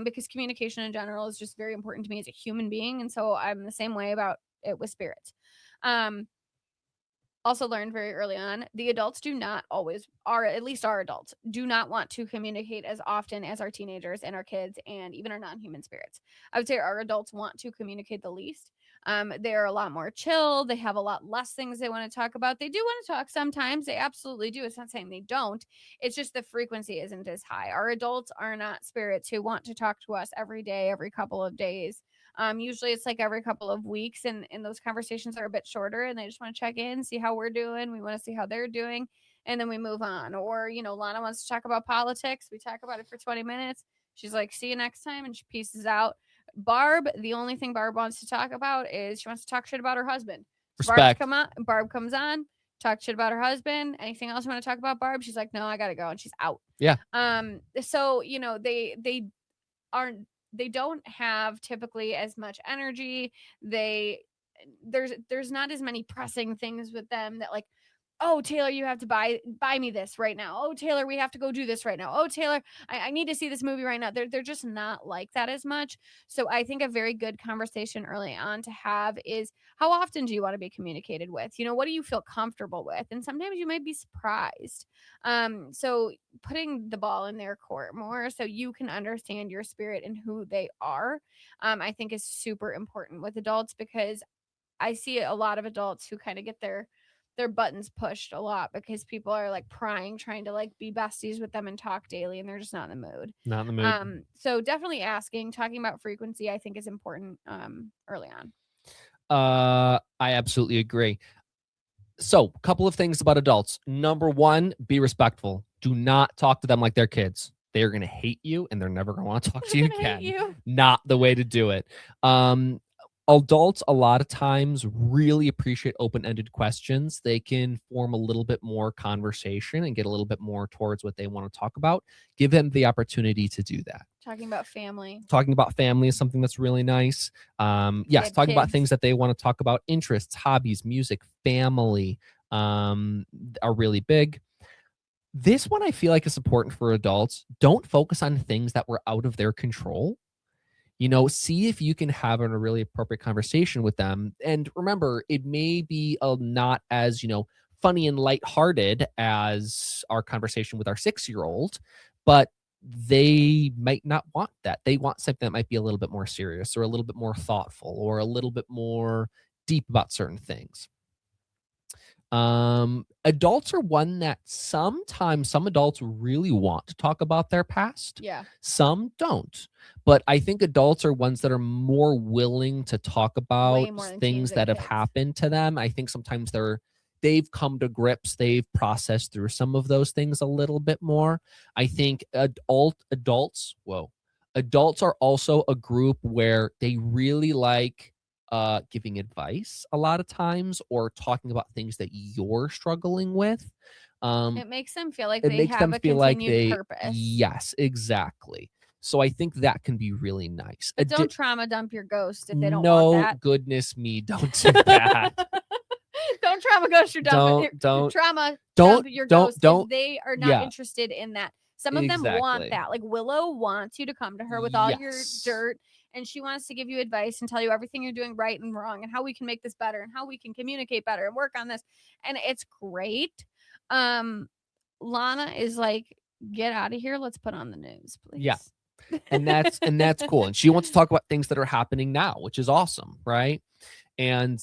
because communication in general is just very important to me as a human being. And so I'm the same way about it with spirits. Um, Also learned very early on, the adults do not always, are at least our adults, do not want to communicate as often as our teenagers and our kids and even our non-human spirits. I would say our adults want to communicate the least. They're a lot more chill. They have a lot less things they want to talk about. They do want to talk sometimes. They absolutely do. It's not saying they don't. It's just the frequency isn't as high. Our adults are not spirits who want to talk to us every day, every couple of days. Usually it's like every couple of weeks, and those conversations are a bit shorter, and they just want to check in, see how we're doing. We want to see how they're doing, and then we move on. Or, Lana wants to talk about politics. We talk about it for 20 minutes. She's like, see you next time, and she pieces out. Barb, the only thing Barb wants to talk about is she wants to talk shit about her husband. So Respect. Barb comes on, talk shit about her husband. Anything else you want to talk about, Barb? She's like, no, I gotta go, and she's out. Yeah. So they aren't, they don't have typically as much energy. There's not as many pressing things with them that, like, oh, Taylor, you have to buy me this right now. Oh, Taylor, we have to go do this right now. Oh, Taylor, I need to see this movie right now. They're just not like that as much. So I think a very good conversation early on to have is, how often do you want to be communicated with? What do you feel comfortable with? And sometimes you might be surprised. So putting the ball in their court more so you can understand your spirit and who they are, I think is super important with adults, because I see a lot of adults who kind of get their buttons pushed a lot because people are like prying, trying to like be besties with them and talk daily, and they're just not in the mood. Not in the mood. So definitely talking about frequency, I think is important early on. I absolutely agree. So, a couple of things about adults. Number one, be respectful. Do not talk to them like they're kids. They are going to hate you, and they're never going to want to talk to you again. Not the way to do it. Adults a lot of times really appreciate open-ended questions. They can form a little bit more conversation and get a little bit more towards what they want to talk about. Give them the opportunity to do that. Talking about family is something that's really nice. Yes, talking about things that they want to talk about. Interests, hobbies, music, family are really big. This one I feel like is important for adults. Don't focus on things that were out of their control. See if you can have a really appropriate conversation with them. And remember, it may be not as, funny and lighthearted as our conversation with our 6-year-old, but they might not want that. They want something that might be a little bit more serious or a little bit more thoughtful or a little bit more deep about certain things. Adults are one that sometimes some adults really want to talk about their past. Yeah. Some don't. But I think adults are ones that are more willing to talk about things that have happened to them. I think sometimes they've come to grips, they've processed through some of those things a little bit more. I think adults are also a group where they really like giving advice a lot of times, or talking about things that you're struggling with. It makes them feel like they have a continued purpose. Yes, exactly. So I think that can be really nice. But don't trauma dump your ghost if they don't want that. No, goodness me, don't do that. Don't trauma ghost your dump. Don't dump your ghost if they are not interested in that. Some of them want that. Like Willow wants you to come to her with all your dirt, and she wants to give you advice and tell you everything you're doing right and wrong and how we can make this better and how we can communicate better and work on this. And it's great. Lana is like, get out of here. Let's put on the news, please. Yeah. And that's cool. And she wants to talk about things that are happening now, which is awesome, right? And,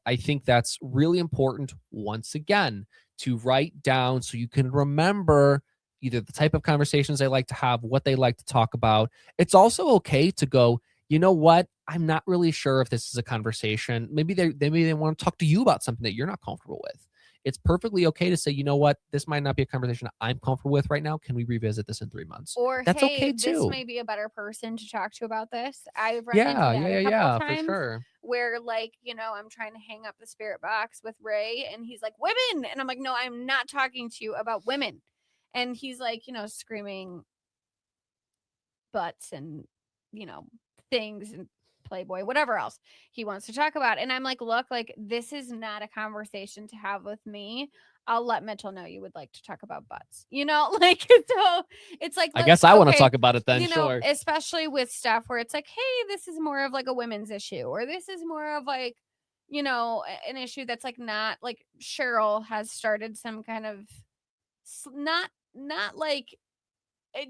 I think that's really important, once again, to write down so you can remember either the type of conversations they like to have, what they like to talk about. It's also okay to go, you know what? I'm not really sure if this is a conversation. Maybe they want to talk to you about something that you're not comfortable with. It's perfectly okay to say, you know what? This might not be a conversation I'm comfortable with right now. Can we revisit this in 3 months? Or that's okay too. This may be a better person to talk to about this. I've run into that a couple times, for sure. Where I'm trying to hang up the spirit box with Ray, and he's like, women, and I'm like, no, I'm not talking to you about women. And he's like, screaming butts and things and Playboy, whatever else he wants to talk about. And I'm like, look, like, this is not a conversation to have with me. I'll let Mitchell know you would like to talk about butts, like, so it's like, I guess I want to talk about it then, sure. Especially with stuff where it's like, hey, this is more of like a women's issue, or this is more of like, an issue that's like, not like Cheryl has started some kind of not like,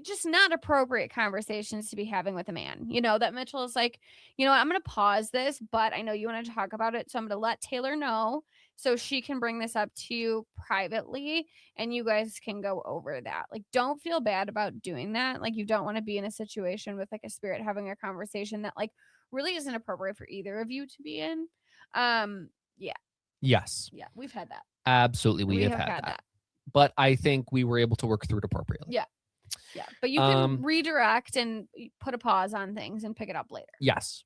just not appropriate conversations to be having with a man, that Mitchell is like, I'm going to pause this, but I know you want to talk about it. So I'm going to let Taylor know so she can bring this up to you privately and you guys can go over that. Like, don't feel bad about doing that. Like, you don't want to be in a situation with like a spirit having a conversation that like really isn't appropriate for either of you to be in. Yeah. Yes. Yeah. We've had that. Absolutely. We have had that. But I think we were able to work through it appropriately. Yeah. Yeah, but you can redirect and put a pause on things and pick it up later. Yes.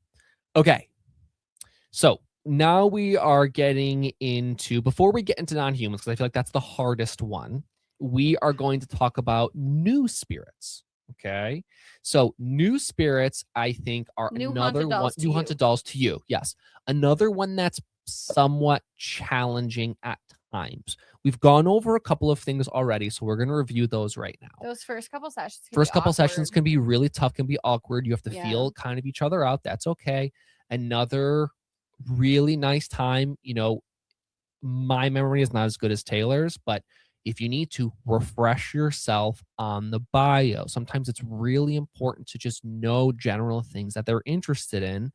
Okay. So now we are getting into, before we get into non-humans, because I feel like that's the hardest one, we are going to talk about new spirits. Okay. So new spirits, I think, are another one. New haunted dolls to you. Yes. Another one that's somewhat challenging at times. We've gone over a couple of things already, so we're going to review those right now. Those first couple sessions can First be couple sessions awkward. can be really tough, can be awkward. You have to Yeah. feel kind of each other out. That's okay. Another really nice time, my memory is not as good as Taylor's, but if you need to refresh yourself on the bio, sometimes it's really important to just know general things that they're interested in.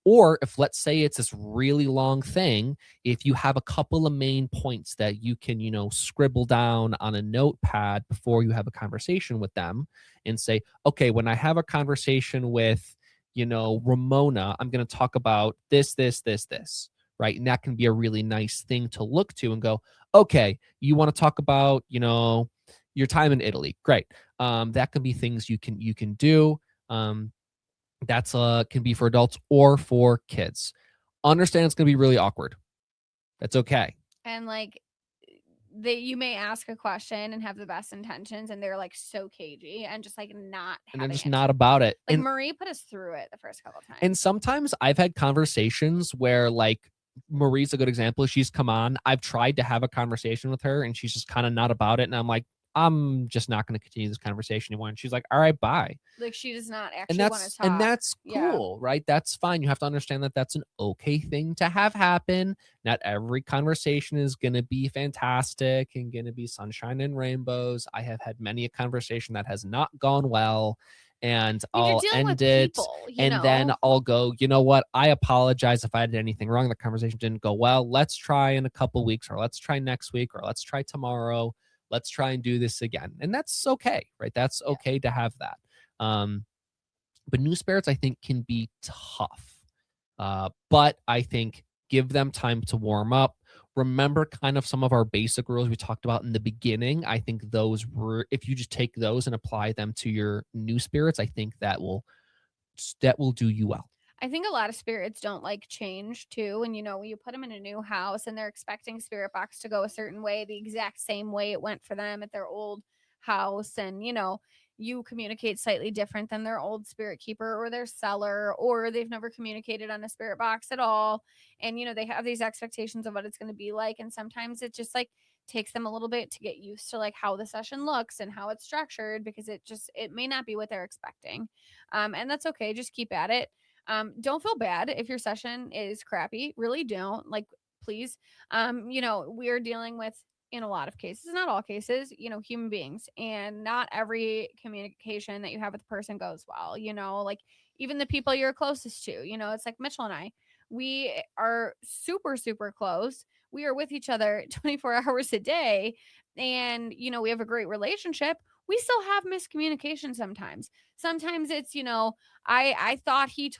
Or if, let's say, it's this really long thing, if you have a couple of main points that you can, scribble down on a notepad before you have a conversation with them and say, okay, when I have a conversation with, Ramona, I'm going to talk about this, this, this, this, right? And that can be a really nice thing to look to and go, okay, you want to talk about, your time in Italy. Great. That can be things you can do. That's can be for adults or for kids. Understand it's going to be really awkward. That's okay. And like you may ask a question and have the best intentions, and they're like so cagey and just like not And they're having just it. not about it. Like And Marie put us through it the first couple times. And sometimes I've had conversations where, like, Marie's a good example. She's come on. I've tried to have a conversation with her and she's just kind of not about it. And I'm like, I'm just not going to continue this conversation anymore. And she's like, all right, bye. Like she does not And actually want to talk. that's Yeah. cool, right? That's fine. You have to understand that that's an okay thing to have happen. Not every conversation is going to be fantastic and going to be sunshine and rainbows. I have had many a conversation that has not gone well, and I mean, you're I'll dealing with end it, people, and then I'll go, you know what? I apologize if I did anything wrong. The conversation didn't go well. Let's try in a couple weeks, or let's try next week, or let's try tomorrow. Let's try and do this again. And that's okay, right? That's okay to have that. But new spirits, I think, can be tough. But I think give them time to warm up. Remember kind of some of our basic rules we talked about in the beginning. I think those were, if you just take those and apply them to your new spirits, I think that will do you well. I think a lot of spirits don't like change too. And when you put them in a new house and they're expecting spirit box to go a certain way, the exact same way it went for them at their old house. And, you communicate slightly different than their old spirit keeper or their seller, or they've never communicated on a spirit box at all. And, they have these expectations of what it's going to be like. And sometimes it just like takes them a little bit to get used to like how the session looks and how it's structured, because it may not be what they're expecting. And that's okay. Just keep at it. Don't feel bad if your session is crappy. Really don't. Like, please. We're dealing with, in a lot of cases, not all cases, human beings, and not every communication that you have with a person goes well. Like even the people you're closest to, it's like Mitchell and I, we are super, super close. We are with each other 24 hours a day. And, we have a great relationship. We still have miscommunication sometimes. Sometimes it's, I thought he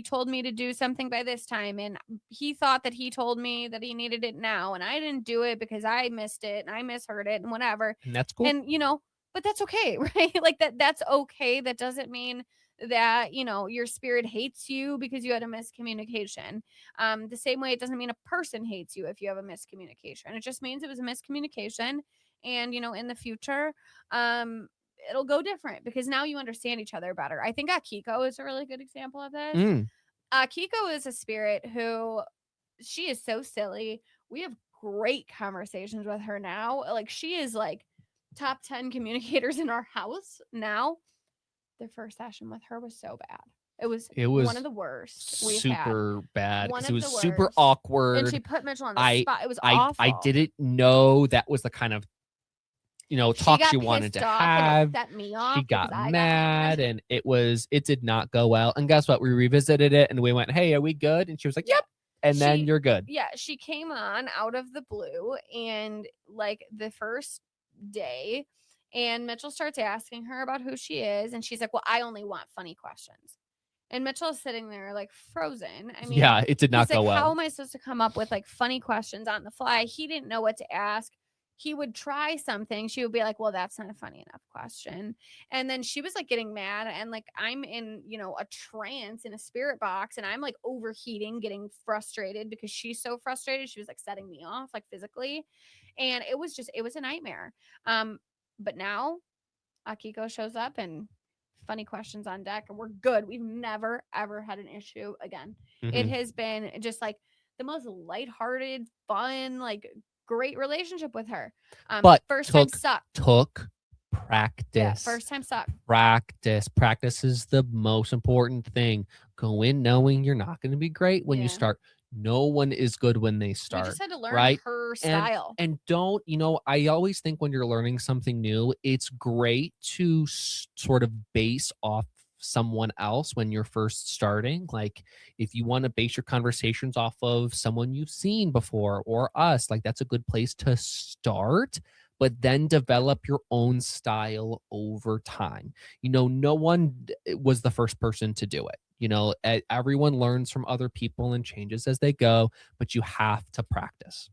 told me to do something by this time, and he thought that he told me that he needed it now, and I didn't do it because I missed it and I misheard it and whatever. And that's cool. And but that's okay, right? Like that's okay. That doesn't mean that your spirit hates you because you had a miscommunication. The same way it doesn't mean a person hates you if you have a miscommunication. It just means it was a miscommunication, and in the future it'll go different because now you understand each other better. I think Akiko is a really good example of this. Akiko is a spirit who, she is so silly. We have great conversations with her now. Like she is like top 10 communicators in our house now. The first session with her was so bad. It was one of the worst we've had. Super bad. One It of was the super worst. awkward. And she put Mitchell on the spot. It was awful. I didn't know that was the kind of talk she wanted to have. She got mad and it did not go well. And guess what? We revisited it and we went, hey, are we good? And she was like, yep. And then you're good. Yeah, she came on out of the blue, and like the first day, and Mitchell starts asking her about who she is, and she's like, well, I only want funny questions. And Mitchell's sitting there like frozen. I mean, yeah, it did not go well. How am I supposed to come up with like funny questions on the fly? He didn't know what to ask. He would try something. She would be like, well, that's not a funny enough question. And then she was like getting mad. And like, I'm in, a trance in a spirit box, and I'm like overheating, getting frustrated because she's so frustrated. She was like setting me off like physically. And it was a nightmare. But now Akiko shows up and funny questions on deck, and we're good. We've never, ever had an issue again. It has been just like the most lighthearted, fun, like great relationship with her. But first time sucked. Took practice. Yeah, first time sucked. Practice is the most important thing. Go in knowing you're not going to be great when you start. No one is good when they start. We just had to learn right? her style. And don't, I always think when you're learning something new, it's great to sort of base off someone else when you're first starting. Like if you want to base your conversations off of someone you've seen before or us, like that's a good place to start, but then develop your own style over time. No one was the first person to do it. Everyone learns from other people and changes as they go, but you have to practice.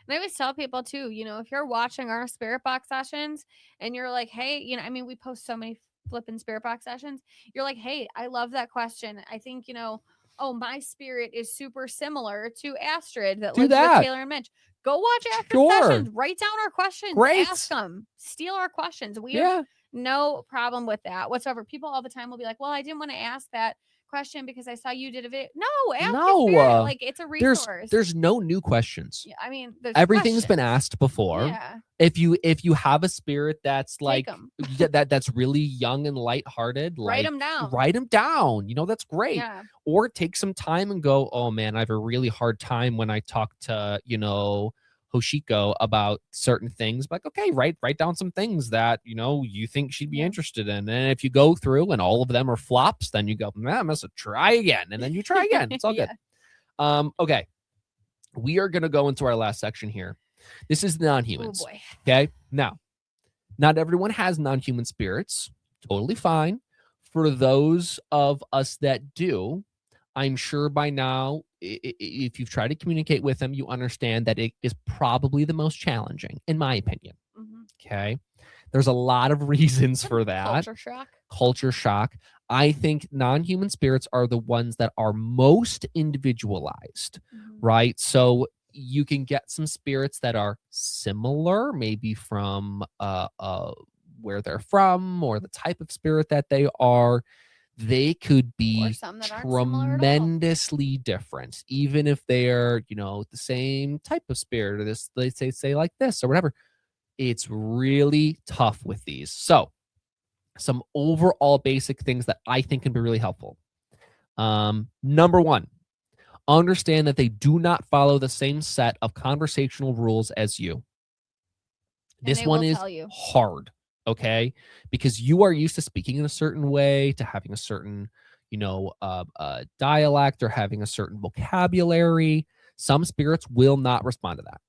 And I always tell people too, if you're watching our spirit box sessions and you're like, hey, we post so many flipping spirit box sessions. You're like, hey, I love that question. I think, my spirit is super similar to Astrid that lives with Taylor and Mitch. Go watch Astrid sessions. Write down our questions. Great. Ask them. Steal our questions. We have no problem with that whatsoever. People all the time will be like, well, I didn't want to ask that question because I saw you did a video. No, ask your spirit. Like it's a resource. There's no new questions. Yeah, I mean, everything's been asked before. Yeah. If you have a spirit that's like that's really young and lighthearted, write them down. Write them down. That's great. Yeah. Or take some time and go, oh man, I have a really hard time when I talk to Hoshiko about certain things. Like, okay, write down some things that you think she'd be interested in. And if you go through and all of them are flops, then you go, I must try again, and then you try again. It's all good. Okay, we are gonna go into our last section here. This is non-humans. Oh boy. Okay, now, not everyone has non-human spirits. Totally fine. For those of us that do, I'm sure by now, if you've tried to communicate with them, you understand that it is probably the most challenging, in my opinion. Mm-hmm. Okay. There's a lot of reasons for that. Culture shock. I think non-human spirits are the ones that are most individualized, right? So you can get some spirits that are similar, maybe from where they're from or the type of spirit that they are. They could be tremendously different, even if they're, the same type of spirit or this, they say like this or whatever. It's really tough with these. So some overall basic things that I think can be really helpful. Number one, understand that they do not follow the same set of conversational rules as you. This one is hard. Okay, because you are used to speaking in a certain way, to having a certain, dialect or having a certain vocabulary. Some spirits will not respond to that.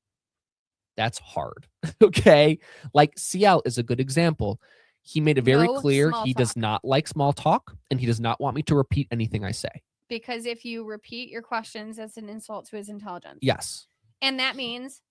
That's hard. Okay, like Ciel is a good example. He made it very clear he does not like small talk, and he does not want me to repeat anything I say. Because if you repeat your questions, that's an insult to his intelligence. Yes, and that means.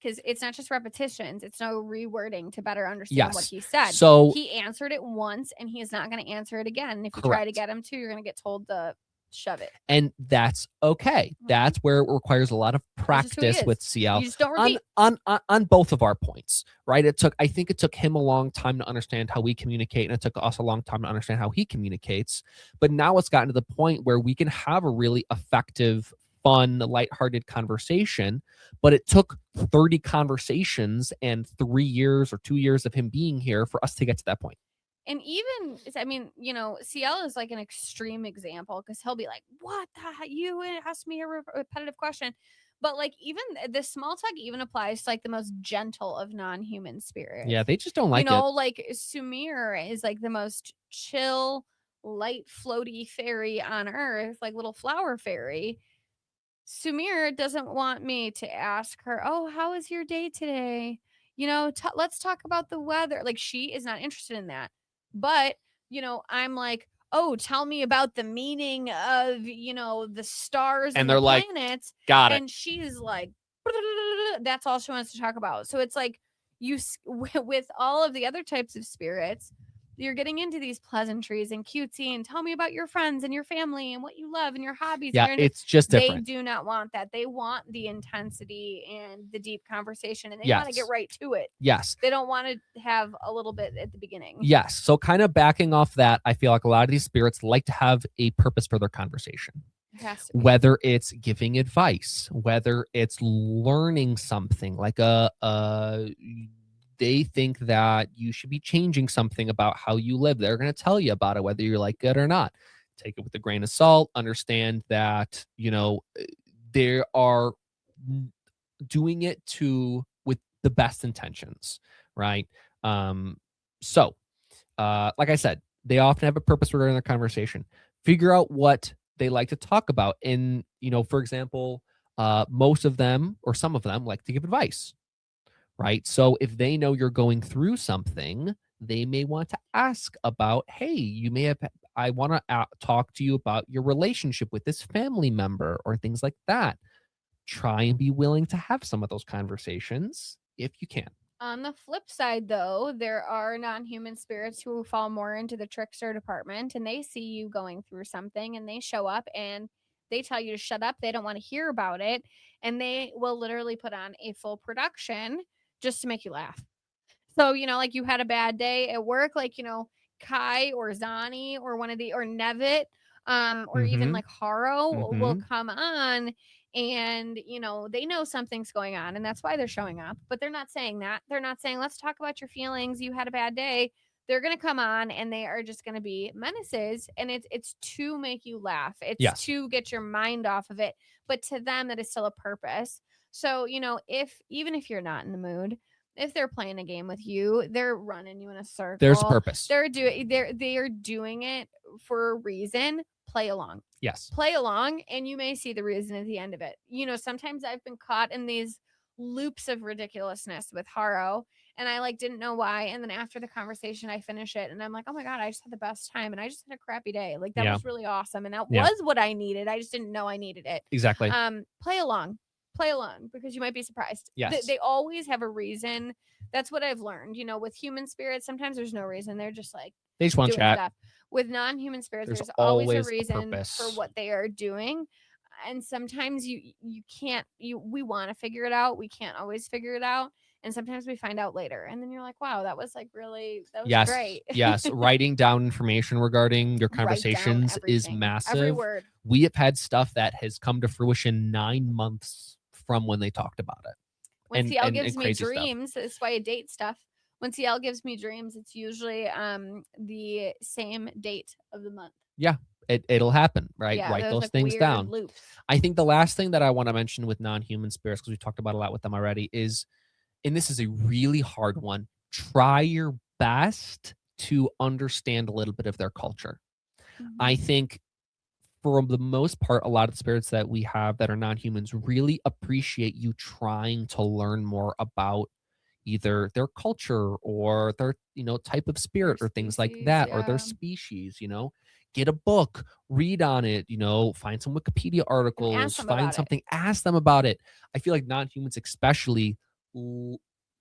Because it's not just repetitions, it's no rewording to better understand what he said. So he answered it once and he is not going to answer it again. And if you try to get him to, you're going to get told to shove it. And that's okay. That's where it requires a lot of practice with Ciel. You just don't repeat. On both of our points, right? I think it took him a long time to understand how we communicate, and it took us a long time to understand how he communicates. But now it's gotten to the point where we can have a really effective, fun, lighthearted conversation, but it took 30 conversations and 3 years or 2 years of him being here for us to get to that point. And even, Ciel is like an extreme example because he'll be like, what the heck? You asked me a repetitive question. But like even the small talk even applies to like the most gentle of non-human spirits. Yeah, they just don't like it. Like Sumir is like the most chill, light, floaty fairy on earth, like little flower fairy. Sumir doesn't want me to ask her, oh, how was your day today? Let's talk about the weather. Like she is not interested in that. But, I'm like, oh, tell me about the meaning of, the stars and the planets. Got it. And she's like, that's all she wants to talk about. So it's like with all of the other types of spirits, you're getting into these pleasantries and cutesy and tell me about your friends and your family and what you love and your hobbies. Yeah, it's just different. They do not want that. They want the intensity and the deep conversation, and they want to get right to it. Yes. They don't want to have a little bit at the beginning. Yes. So kind of backing off that, I feel like a lot of these spirits like to have a purpose for their conversation. It has to be. Whether it's giving advice, whether it's learning something like they think that you should be changing something about how you live. They're going to tell you about it, whether you like it or not. Take it with a grain of salt. Understand that, they are doing it with the best intentions, right? Um, so, like I said, they often have a purpose regarding their conversation. Figure out what they like to talk about. And, for example, most of them or some of them like to give advice, right? So if they know you're going through something, they may want to ask about, hey, I want to talk to you about your relationship with this family member or things like that. Try and be willing to have some of those conversations if you can. On the flip side, though, there are non human spirits who fall more into the trickster department and they see you going through something and they show up and they tell you to shut up. They don't want to hear about it. And they will literally put on a full production just to make you laugh. So, like you had a bad day at work, like, Kai or Zani or or Nevit, or even Mm-hmm. like Haro will Mm-hmm. come on and, they know something's going on and that's why they're showing up. But they're not saying that. They're not saying, let's talk about your feelings. You had a bad day. They're gonna come on and they are just gonna be menaces. And it's to make you laugh. It's Yes. to get your mind off of it. But to them, that is still a purpose. So, if even if you're not in the mood, if they're playing a game with you, they're running you in a There's a circle. purpose. They're doing it for a reason. Play along. Yes. Play along and you may see the reason at the end of it. Sometimes I've been caught in these loops of ridiculousness with Haro and I like didn't know why. And then after the conversation, I finish it and I'm like, oh my God, I just had the best time and I just had a crappy day. Like that Yeah. was really awesome. And that Yeah. was what I needed. I just didn't know I needed it. Exactly. Play along. Play along because you might be surprised. Yes. They always have a reason. That's what I've learned. With human spirits, sometimes there's no reason. They're just like They just want to doing chat. stuff. With non-human spirits, There's there's always a always a reason purpose. for what they are doing. And sometimes you can't we want to figure it out. We can't always figure it out. And sometimes we find out later. And then you're like, wow, that was Yes. great. Yes. Writing down information regarding your Write down conversations is everything, massive. every word. We have had stuff that has come to fruition 9 months from when they talked about it. When CL gives me crazy stuff. dreams, that's why I date stuff. When CL gives me dreams, it's usually the same date of the month. Yeah, it'll happen, right? Yeah, Write there's, those like, things weird down. loops. I think the last thing that I want to mention with non-human spirits, because we talked about a lot with them already, is, and this is a really hard one, try your best to understand a little bit of their culture. I think for the most part, a lot of the spirits that we have that are non-humans really appreciate you trying to learn more about either their culture or their, type of spirit Their or things like species, that, or yeah. their species, get a book, read on it, find some Wikipedia articles, them find about it. something, ask them about it. I feel like non-humans especially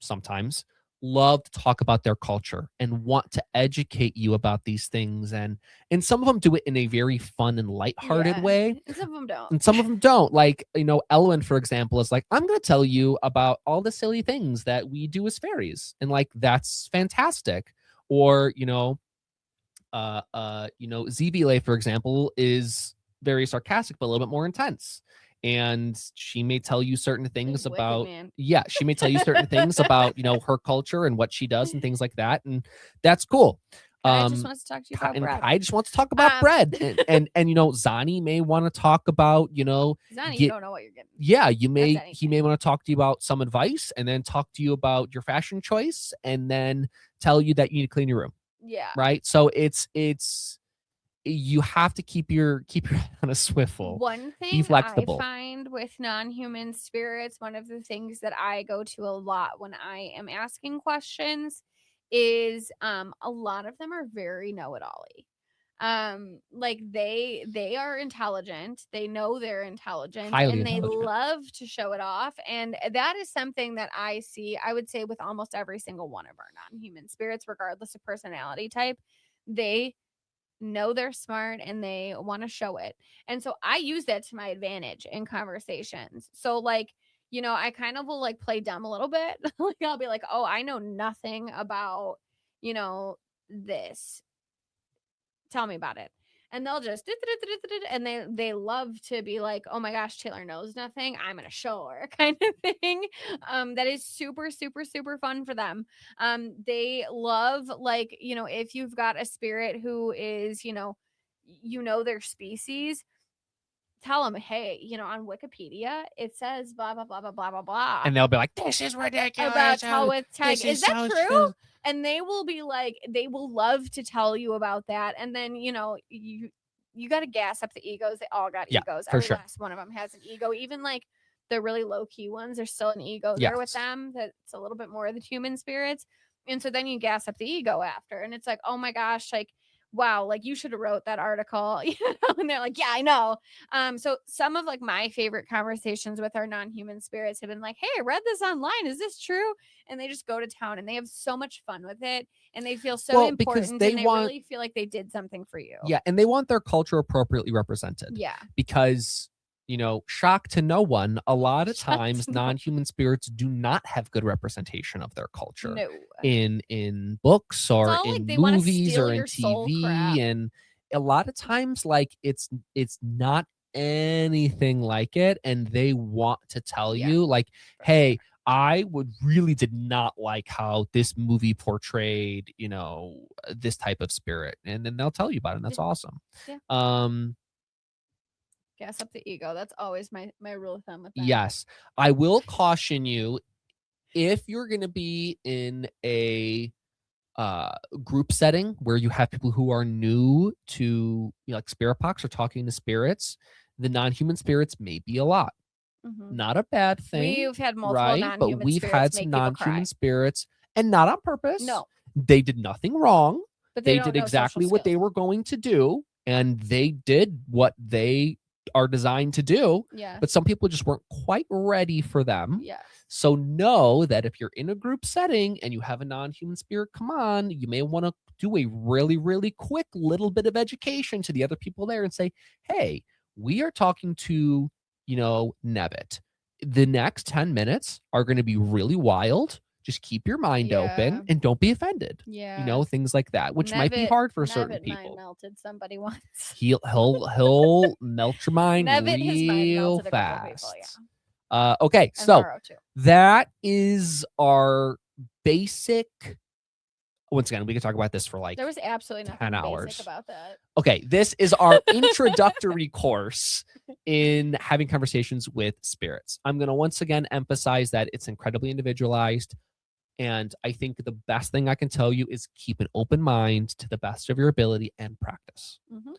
sometimes love to talk about their culture and want to educate you about these things, and some of them do it in a very fun and lighthearted Yeah, way, and some of them don't. and some of them don't. Like, Elwyn, for example, is like, I'm going to tell you about all the silly things that we do as fairies, and like that's fantastic. Or Zebile, for example, is very sarcastic but a little bit more intense, and she may tell you certain things Wicked, about man. yeah, she may tell you certain things about her culture and what she does and things like that, and that's cool. I just wants to talk to you about bread. I just want to talk about bread, and Zani may want to talk about Zani, you don't know what you're getting. Yeah, he anything. may want to talk to you about some advice, and then talk to you about your fashion choice, and then tell you that you need to clean your room. Yeah. Right. So it's you have to keep your head on a swivel. One Be thing I flexible. find with non-human spirits, one of the things that I go to a lot when I am asking questions is a lot of them are very know-it-all-y. Like they are intelligent, they know they're intelligent, Highly and they intelligent. love to show it off. And that is something that I see, I would say, with almost every single one of our non-human spirits, regardless of personality type. They know they're smart and they want to show it. And so I use that to my advantage in conversations. So like, I kind of will like play dumb a little bit. Like I'll be like, "Oh, I know nothing about, this. Tell me about it." and they'll just and they love to be like, oh my gosh, Taylor knows nothing, I'm gonna show her kind of thing. That is super super super fun for them. They love, like, if you've got a spirit who is, their species, tell them, hey, on Wikipedia it says blah blah blah blah blah blah blah And they'll be like, this is ridiculous. about Telwyth Teg. This Is that so true? And they will be like, they will love to tell you about that. And then, you got to gas up the egos. They all got egos. for Every sure. last one of them has an ego. Even like the really low key ones, there's still an ego there with Yes. them. That's a little bit more of the human spirits. And so then you gas up the ego after, and it's like, oh my gosh, like, wow, like you should have wrote that article, and they're like, yeah, I know. So some of like my favorite conversations with our non-human spirits have been like, hey, I read this online, is this true? And they just go to town and they have so much fun with it, and they feel so because important, they and they really feel like they did something for you. Yeah, and they want their culture appropriately represented. Yeah. Because, shock to no one, a lot of Shock to times no one. non-human spirits do not have good representation of their culture No. in books or all like in they wanna movies steal or in your soul TV. crap. And a lot of times, like, it's not anything like it, and they want to tell Yeah, you, like, hey, I did not like how this movie portrayed, this type of spirit, and then they'll tell you about it, and that's awesome. Yeah. Gas up the ego. That's always my rule of thumb with that. Yes, I will caution you, if you're going to be in a group setting where you have people who are new to, like spirit box or talking to spirits, the non-human spirits may be a lot. Mhm. Not a bad thing. We've had multiple right? non-human But we've spirits had make some people non-human cry. spirits, and not on purpose. No, They did nothing wrong. but They don't did know social exactly what they skills. were going to do, and they did what they are designed to do. Yeah. But some people just weren't quite ready for them. Yes. So know that if you're in a group setting and you have a non-human spirit come on, you may want to do a really, really quick little bit of education to the other people there and say, hey, we are talking to, Nevitt. The next 10 minutes are going to be really wild. Just keep your mind open Yeah. and don't be offended. Yeah. Things like that, which might be hard for certain Nevitt mind people. melted somebody once. He'll melt your mind Nevitt, his mind real melted a couple fast. people, yeah. Okay, And so Laura too. that is our basic. Once again, we could talk about this for like There was absolutely nothing 10 basic hours. about that. Okay, this is our introductory course in having conversations with spirits. I'm going to once again emphasize that it's incredibly individualized. And I think the best thing I can tell you is keep an open mind to the best of your ability and practice. Mhm.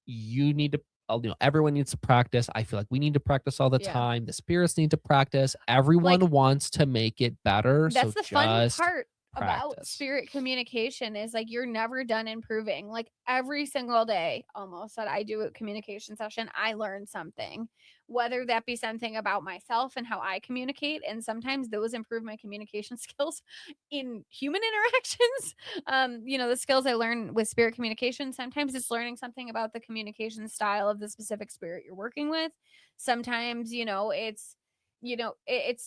You need to, everyone needs to practice. I feel like we need to practice all the Yeah. time. The spirits need to practice. Everyone wants to make it better. That's so the fun just part about practice. spirit communication is like you're never done improving. Like every single day almost that I do a communication session, I learn something, whether that be something about myself and how I communicate, and sometimes those improve my communication skills in human interactions. The skills I learn with spirit communication, sometimes it's learning something about the communication style of the specific spirit you're working with. Sometimes it's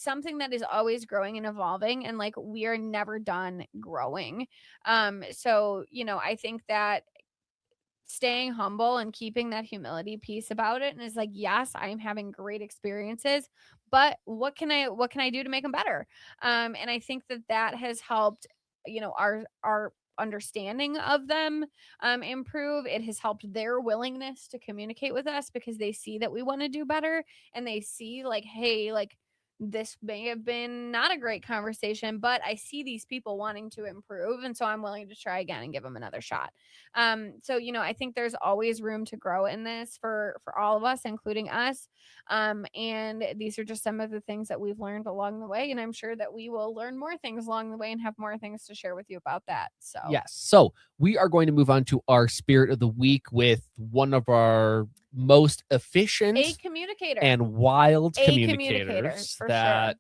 something that is always growing and evolving, and like we are never done growing. So I think that staying humble and keeping that humility piece about it, and is like, yes, I'm having great experiences, but what can I do to make them better? And I think that has helped our understanding of them improve. It has helped their willingness to communicate with us because they see that we want to do better, and they see like, hey, like this may have been not a great conversation, but I see these people wanting to improve, and so I'm willing to try again and give them another shot. So I think there's always room to grow in this for all of us, including us. And these are just some of the things that we've learned along the way, and I'm sure that we will learn more things along the way and have more things to share with you about that. So Yes. So we are going to move on to our spirit of the week with one of our most efficient a communicator and wild A communicators communicator, for that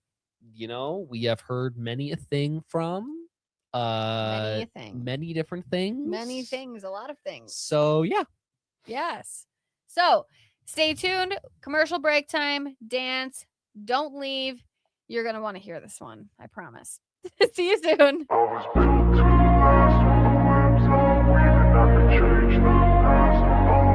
we have heard many a thing from. Many a thing. Many different things. Many things, a lot of things. So yeah. Yes. So stay tuned. Commercial break time. Dance. Don't leave. You're going to want to hear this one. I promise. See you soon. I was built to last with the whips on weaving. I could change the past with my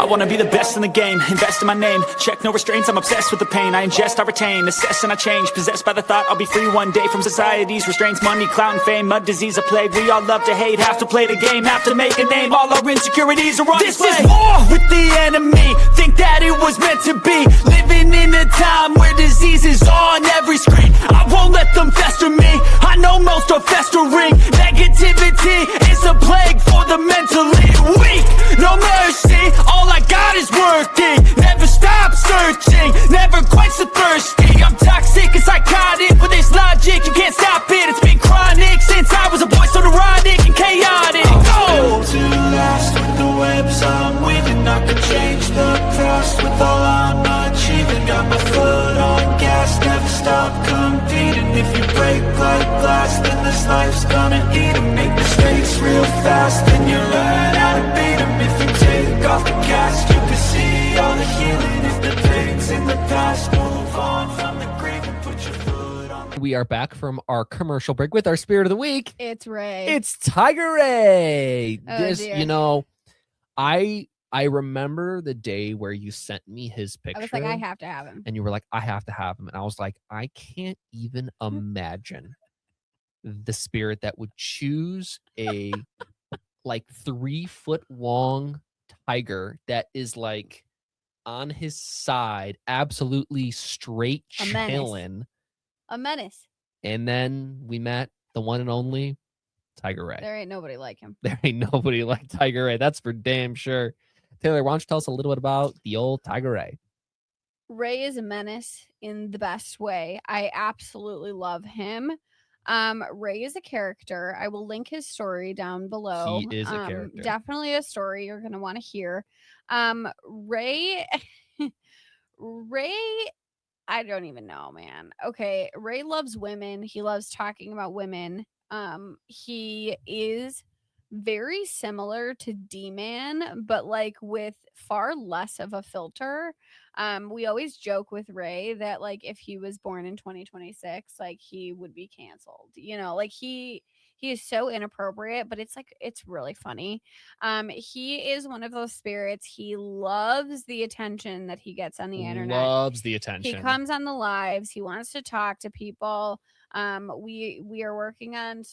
wanna be the best in the game, invest in my name, check no restraints, I'm obsessed with the pain. I ingest, I retain, assess and I change, possessed by the thought I'll be free one day from society's restraints. Money, clout and fame, mud, disease, a plague. We all love to hate, have to play the game, have to make a name. All our insecurities are on display. This is war with the enemy, think that it was meant to be. Living in a time where disease is on every screen. I won't let them fester me, I know most are festering. Negativity is a plague for the mentally weak. No mercy, all I got is working. Never stop searching, never quench the thirsty. I'm toxic and psychotic with this logic, you can't stop it. It's been chronic since I was a boy, so neurotic and chaotic. I'm built to last with the webs I'm weaving. I could change the past with all I'm achieving. Got my foot on gas, never stop competing. If you break like glass, then this life's gonna eat 'em. Make mistakes real fast, then you learn how to beat 'em. If you take off the cast, you can see all the healing. If the pain's in the past, move on from the grave and put your foot on the... We are back from our commercial break with our spirit of the week. It's Ray. It's Tiger Ray. Oh, This, dear. you know, I remember the day where you sent me his picture. I was like, I have to have him. And you were like, I have to have him. And I was like, I can't even imagine the spirit that would choose a like 3-foot long tiger that is like on his side, absolutely straight A menace. chilling. A menace. And then we met the one and only Tiger Ray. There ain't nobody like him. There ain't nobody like Tiger Ray. That's for damn sure. Taylor, why don't you tell us a little bit about the old Tiger Ray? Ray is a menace in the best way. I absolutely love him. Ray is a character. I will link his story down below. He is a character. Definitely a story you're going to want to hear. Ray, Ray, I don't even know, man. Okay. Ray loves women. He loves talking about women. He is very similar to D-Man, but like with far less of a filter. We always joke with Ray that like if he was born in 2026, like he would be canceled. You know, like he is so inappropriate, but it's like it's really funny. He is one of those spirits. He loves the attention that he gets on the internet. Loves the attention. He comes on the lives. He wants to talk to people. We are working on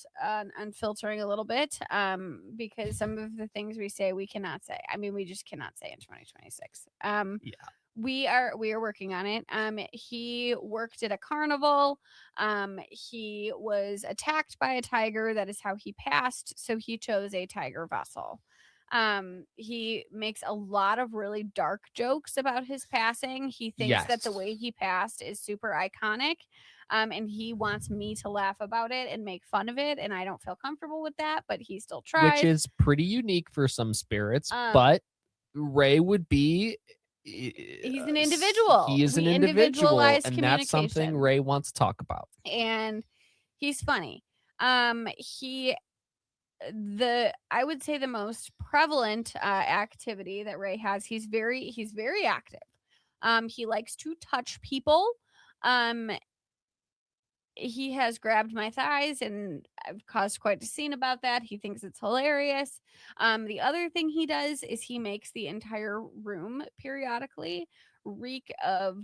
filtering a little bit because some of the things we say we cannot say. I mean, we just cannot say in 2026. Yeah. We are working on it. He worked at a carnival. He was attacked by a tiger. That is how he passed. So he chose a tiger vessel. He makes a lot of really dark jokes about his passing. He thinks that the Yes. way he passed is super iconic. And he wants me to laugh about it and make fun of it. And I don't feel comfortable with that, but he still tries. Which is pretty unique for some spirits, Um, but Ray would be. He's an individual. He is an We individual, individualize and that's something communication. Ray wants to talk about. And he's funny. I would say the most prevalent activity that Ray has, he's very active. He likes to touch people. He has grabbed my thighs and I've caused quite a scene about that. He thinks it's hilarious. The other thing he does is he makes the entire room periodically reek of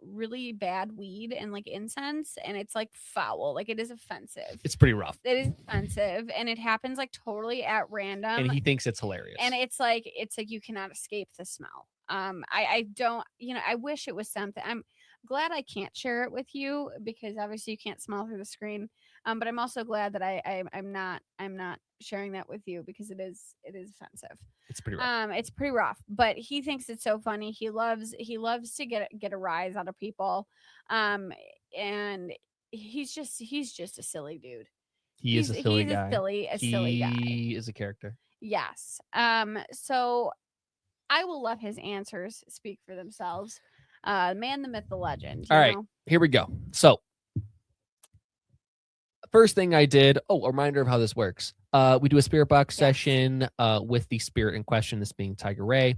really bad weed and like incense, and it's like foul. Like it is offensive. It's pretty rough. It is offensive, and it happens like totally at random. And he thinks it's hilarious. And it's like you cannot escape the smell. I don't, I wish it was something. I'm glad I can't share it with you because obviously you can't smell through the screen. But I'm also glad that I'm not sharing that with you because it is offensive. It's pretty rough. It's pretty rough, but he thinks it's so funny. He loves to get a rise out of people. And he's just a silly dude. He is a silly guy. A silly guy. He is a character. Yes. So I will let his answers speak for themselves. Man, the myth, the legend. All right. Here we go. So first thing I did, a reminder of how this works. We do a spirit box session with the spirit in question, this being Tiger Ray.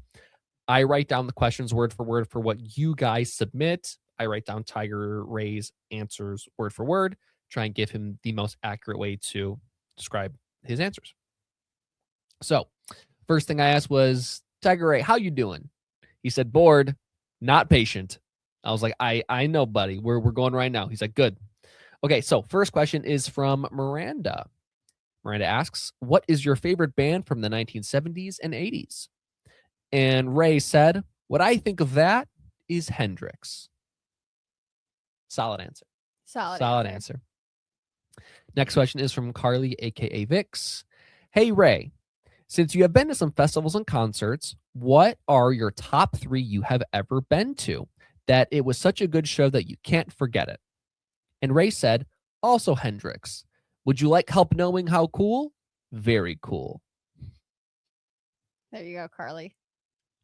I write down the questions word for word for what you guys submit. I write down Tiger Ray's answers word for word, try and give him the most accurate way to describe his answers. So first thing I asked was, Tiger Ray, how you doing? He said, bored, not patient. I was like, I know, buddy. We're going right now. He's like, good. Okay, so first question is from Miranda. Miranda asks, what is your favorite band from the 1970s and 80s? And Ray said, what I think of that is Hendrix. Solid answer. Solid Answer. Next question is from Carly, aka Vix. Hey, Ray, since you have been to some festivals and concerts, what are your top 3 you have ever been to that it was such a good show that you can't forget it? And Ray said, also Hendrix. Would you like help knowing how cool? Very cool. There you go, Carly.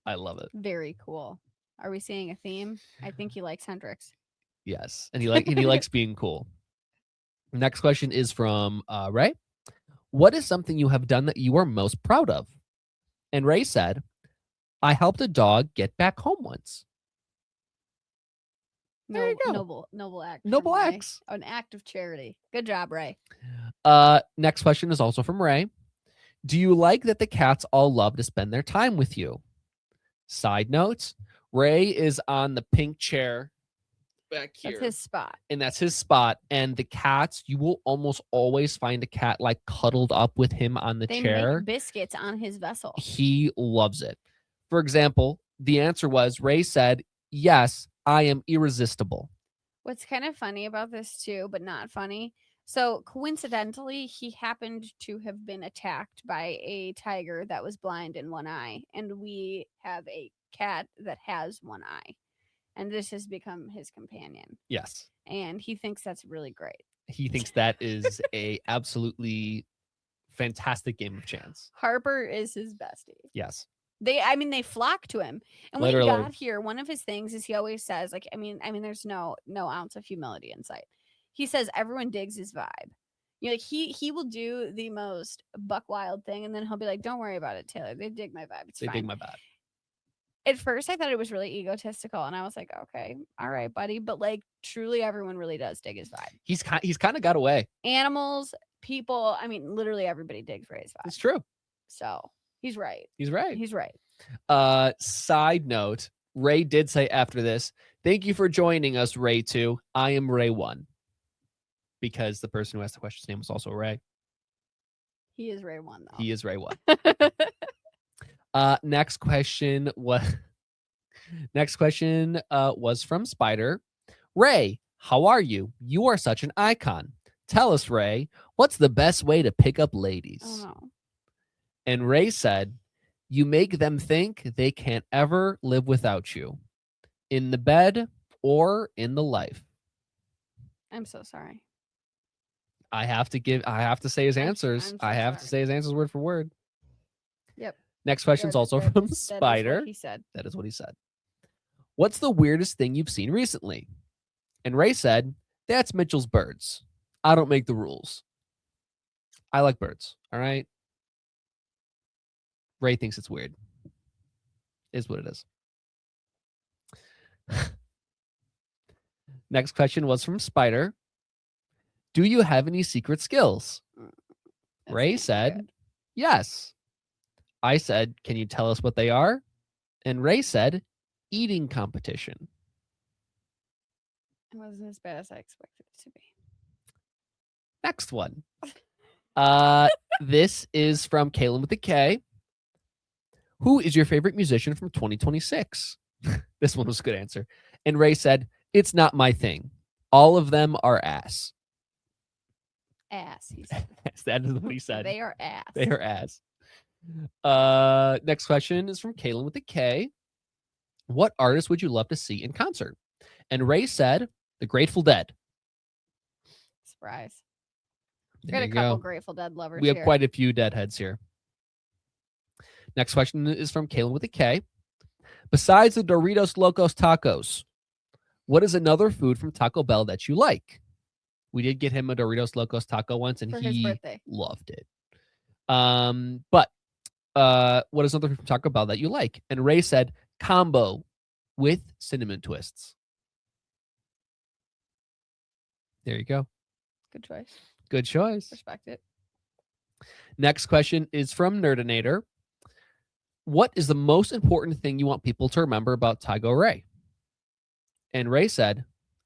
I love it. Very cool. Are we seeing a theme? I think he likes Hendrix. Yes, and he likes being cool. Next question is from Ray. What is something you have done that you are most proud of? And Ray said, I helped a dog get back home once. There you go. Noble act. Noble from Ray. acts. An act of charity. Good job, Ray. Next question is also from Ray. Do you like that the cats all love to spend their time with you? Side notes, Ray is on the pink chair back here. That's his spot. And that's his spot. And the cats, you will almost always find a cat like cuddled up with him on the They chair. make biscuits on his vessel. He loves it. For example, the answer was Ray said, yes, I am irresistible. What's kind of funny about this too, but not funny. So coincidentally, he happened to have been attacked by a tiger that was blind in one eye. And we have a cat that has one eye. And this has become his companion. Yes. And he thinks that's really great. He thinks that is a absolutely fantastic game of chance. Harper is his bestie. Yes. They flock to him. And when Literally. he got here, one of his things is he always says, like, there's no ounce of humility in sight. He says everyone digs his vibe. You know, like he will do the most buck wild thing, and then he'll be like, "Don't worry about it, Taylor. They dig my vibe. It's They fine." dig my vibe. At first, I thought it was really egotistical, and I was like, "Okay, all right, buddy." But like, truly, everyone really does dig his vibe. He's kind of got away. Animals, people. Literally everybody digs Ray's vibe. It's true. So he's right. He's right. He's right. Side note, Ray did say after this, thank you for joining us, Ray 2. I am Ray 1. Because the person who asked the question's name was also Ray. He is Ray 1, though. He is Ray 1. Next question was from Spider. Ray, how are you? You are such an icon. Tell us, Ray, what's the best way to pick up ladies? Oh, no. And Ray said, you make them think they can't ever live without you. In the bed or in the life. I'm so sorry. I have to say his answers. I'm so I have to sorry. say his answers word for word. Yep. Next question's also That from is Spider. what he said. That is what he said. What's the weirdest thing you've seen recently? And Ray said, that's Mitchell's birds. I don't make the rules. I like birds. All right. Ray thinks it's weird. Is what it is. Next question was from Spider. Do you have any secret skills? That's Ray pretty said, good. yes. I said, can you tell us what they are? And Ray said, eating competition. It wasn't as bad as I expected it to be. Next one. This is from Kaylin with a K. Who is your favorite musician from 2026? This one was a good answer. And Ray said, it's not my thing. All of them are ass. Ass, he said. That is what he said. They are ass. They are ass. Next question is from Kaylin with a K. What artist would you love to see in concert? And Ray said, the Grateful Dead. Surprise. We There got a you couple go. Grateful Dead lovers We have here. quite a few deadheads here. Next question is from Kaylin with a K. Besides the Doritos Locos Tacos, what is another food from Taco Bell that you like? We did get him a Doritos Locos taco once, and for his he birthday. loved it. But what is another food from Taco Bell that you like? And Ray said combo with cinnamon twists. There you go. Good choice. Good choice. Respect it. Next question is from Nerdinator. what is the most important thing you want people to remember about Tygo Ray? And Ray said,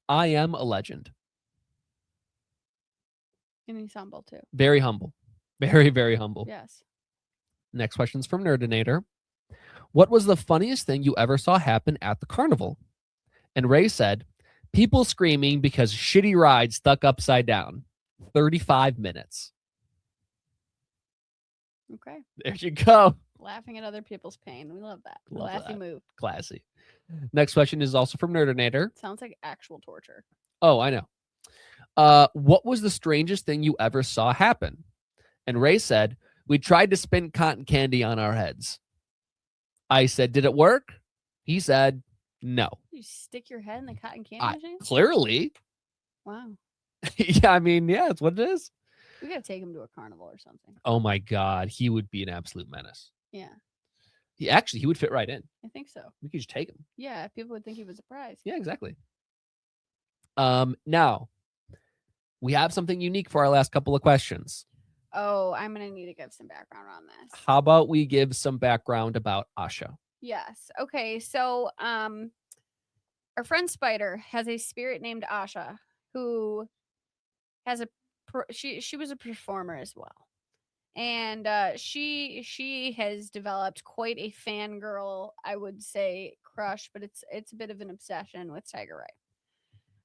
I am a legend. And he's humble too. Very humble. Very, very humble. Yes. Next question's from Nerdinator. What was the funniest thing you ever saw happen at the carnival? And Ray said, people screaming because shitty ride stuck upside down. 35 minutes. Okay. There you go. Laughing at other people's pain. We love that. Love Classy that. move. Classy. Next question is also from Nerdinator. Sounds like actual torture. Oh, I know. What was the strangest thing you ever saw happen? And Ray said, we tried to spin cotton candy on our heads. I said, did it work? He said, no. You stick your head in the cotton candy machine? Clearly. Wow. Yeah, I mean, yeah, it's what it is. We gotta take him to a carnival or something. Oh my God. He would be an absolute menace. Yeah, He would fit right in. I think so. We could just take him. Yeah, people would think he was a prize. Yeah, exactly. Now we have something unique for our last couple of questions. Oh, I'm gonna need to give some background on this. How about we give some background about Asha? Yes. Okay. So, our friend Spider has a spirit named Asha who has she was a performer as well, and she has developed quite a fangirl, I would say, crush, but it's a bit of an obsession with Tiger Ray.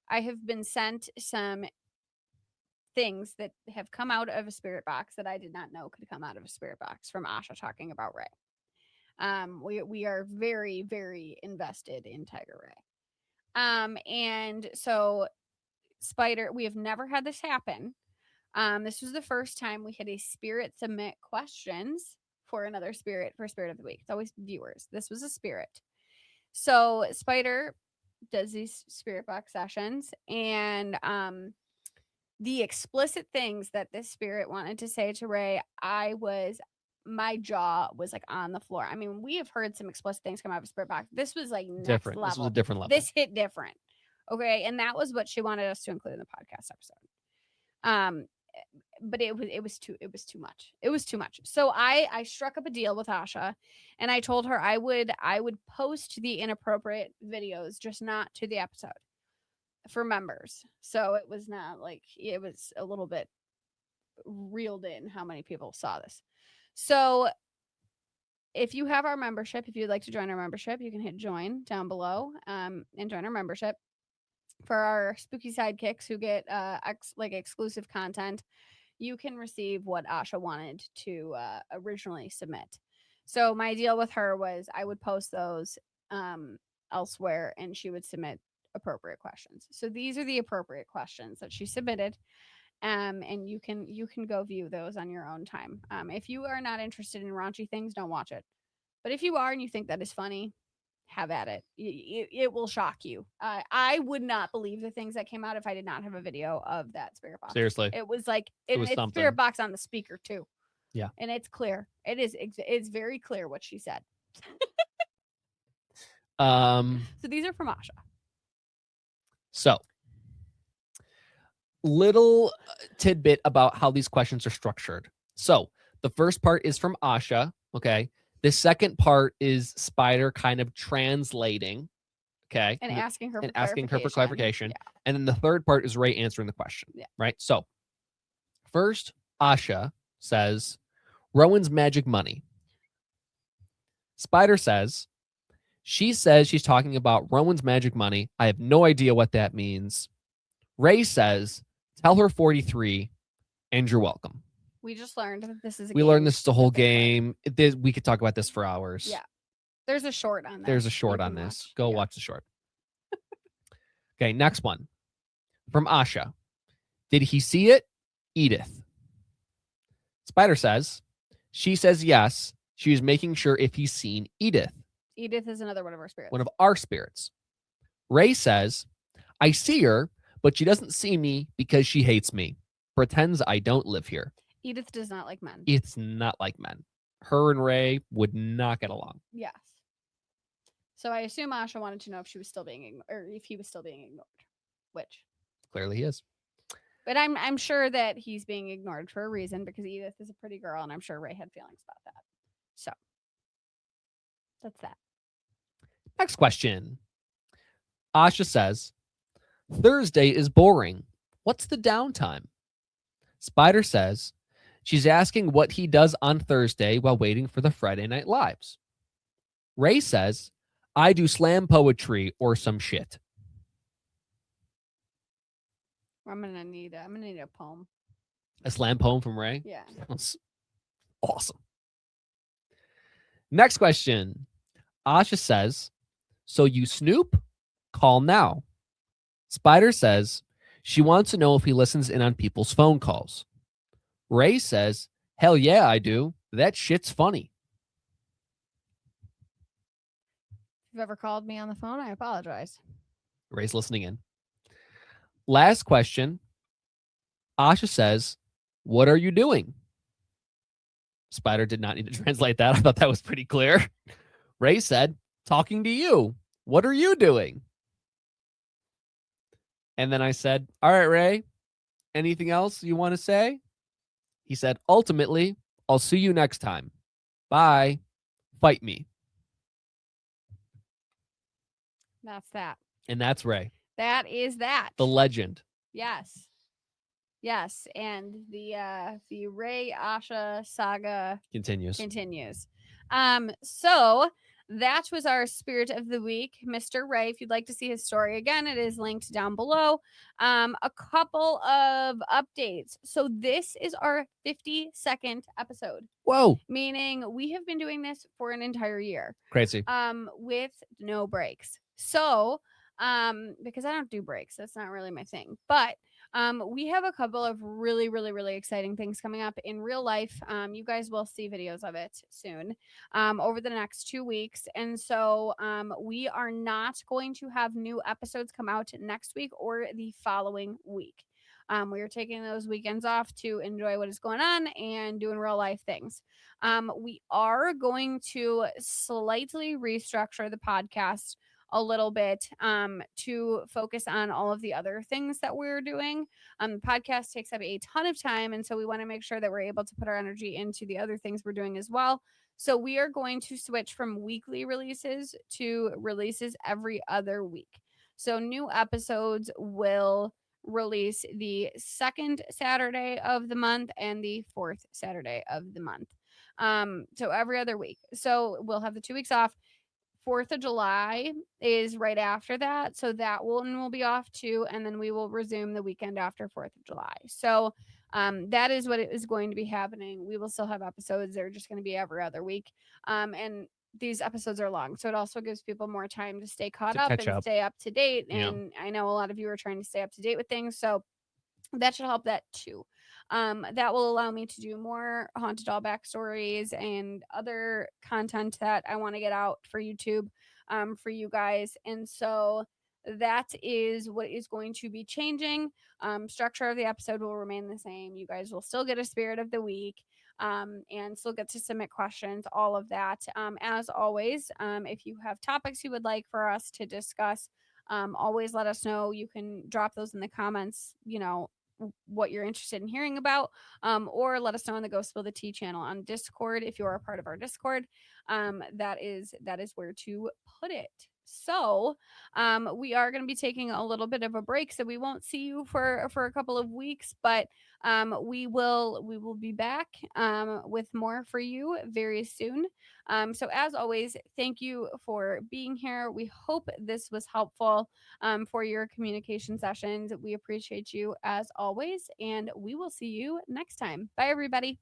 I have been sent some things that have come out of a spirit box that I did not know could come out of a spirit box from Asha talking about Ray. We are very, very invested in Tiger Ray. And so Spider, we have never had this happen. This was the first time we had a spirit submit questions for another spirit for Spirit of the Week. It's always viewers. This was a spirit. So Spider does these spirit box sessions, and the explicit things that this spirit wanted to say to Ray, my jaw was like on the floor. I mean, we have heard some explicit things come out of a spirit box. This was like next Different. level. This was a different level. This hit different. Okay. And that was what she wanted us to include in the podcast episode. But it was too much. It was too much. So I struck up a deal with Asha, and I told her I would post the inappropriate videos, just not to the episode, for members. So it was not like, it was a little bit reeled in how many people saw this. So if you have our membership, if you'd like to join our membership, you can hit join down below and join our membership. For our spooky sidekicks who get exclusive content, you can receive what Asha wanted to originally submit. So my deal with her was I would post those elsewhere, and she would submit appropriate questions. So these are the appropriate questions that she submitted. And you can go view those on your own time. If you are not interested in raunchy things, don't watch it. But if you are and you think that is funny, have at it. It will shock you. I would not believe the things that came out if I did not have a video of that spirit box. Seriously. It was like was it's something. spirit box on the speaker too. Yeah. And it's clear. It's very clear what she said. So these are from Asha. So, little tidbit about how these questions are structured. So, the first part is from Asha. Okay. The second part is Spider kind of translating. Okay. And asking her for clarification. Yeah. And then the third part is Ray answering the question. Yeah. Right. So, first, Asha says, Rowan's magic money. Spider says, she says she's talking about Rowan's magic money. I have no idea what that means. Ray says, tell her 43 and you're welcome. We just learned that this is a We game learned this is the whole that they play. game. We could talk about this for hours. Yeah. There's a short on that. There's a short you on can this. watch. Go Yeah. watch the short. Okay, next one. From Asha. Did he see it? Edith. Spider says, she says yes. She was making sure if he's seen Edith. Edith is another one of our spirits. One of our spirits. Ray says, I see her, but she doesn't see me because she hates me. Pretends I don't live here. Edith does not like men. It's not like men. Her and Ray would not get along. Yes. So I assume Asha wanted to know if she was still being ignored, or if he was still being ignored. Which Clearly he is. But I'm sure that he's being ignored for a reason, because Edith is a pretty girl, and I'm sure Ray had feelings about that. So That's that. Next question. Asha says, Thursday is boring. What's the downtime? Spider says, she's asking what he does on Thursday while waiting for the Friday Night Lives. Ray says, I do slam poetry or some shit. I'm gonna need a poem. A slam poem from Ray? Yeah. That's awesome. Next question. Asha says, so you snoop? Call now. Spider says, she wants to know if he listens in on people's phone calls. Ray says, hell yeah, I do. That shit's funny. If you've ever called me on the phone, I apologize. Ray's listening in. Last question. Asha says, what are you doing? Spider did not need to translate that. I thought that was pretty clear. Ray said, talking to you. What are you doing? And then I said, all right, Ray, anything else you want to say? He said, ultimately, I'll see you next time. Bye. Fight me. That's that. And that's Ray, That is that. the legend. Yes. Yes. And the Ray Asha saga Continues. So that was our spirit of the week, Mr. Ray. If you'd like to see his story again, it is linked down below. A couple of updates. So this is our 52nd episode, Whoa. meaning we have been doing this for an entire year. Crazy. With no breaks. So, because I don't do breaks, that's not really my thing. But we have a couple of really, really, really exciting things coming up in real life. You guys will see videos of it soon, over the next 2 weeks. And so we are not going to have new episodes come out next week or the following week. We are taking those weekends off to enjoy what is going on and doing real life things. We are going to slightly restructure the podcast a little bit to focus on all of the other things that we're doing. The podcast takes up a ton of time, and so we want to make sure that we're able to put our energy into the other things we're doing as well. So we are going to switch from weekly releases to releases every other week. So new episodes will release the second Saturday of the month and the fourth Saturday of the month. So every other week. So we'll have the 2 weeks off. 4th of July is right after that. So that one will be off too. And then we will resume the weekend after 4th of July. So that is what is going to be happening. We will still have episodes. They're just going to be every other week. And these episodes are long. So it also gives people more time to stay caught up and stay up to date. And I know a lot of you are trying to stay up to date with things. So that should help that too. That will allow me to do more haunted doll backstories and other content that I want to get out for YouTube, for you guys. And so that is what is going to be changing. Structure of the episode will remain the same. You guys will still get a spirit of the week, and still get to submit questions, all of that. As always, if you have topics you would like for us to discuss, always let us know. You can drop those in the comments, what you're interested in hearing about, or let us know on the Go Spill the Tea channel on Discord. If you are a part of our Discord, that is where to put it. So we are going to be taking a little bit of a break, so we won't see you for a couple of weeks, but we will be back with more for you very soon. So as always, thank you for being here. We hope this was helpful for your communication sessions. We appreciate you as always, and we will see you next time. Bye, everybody.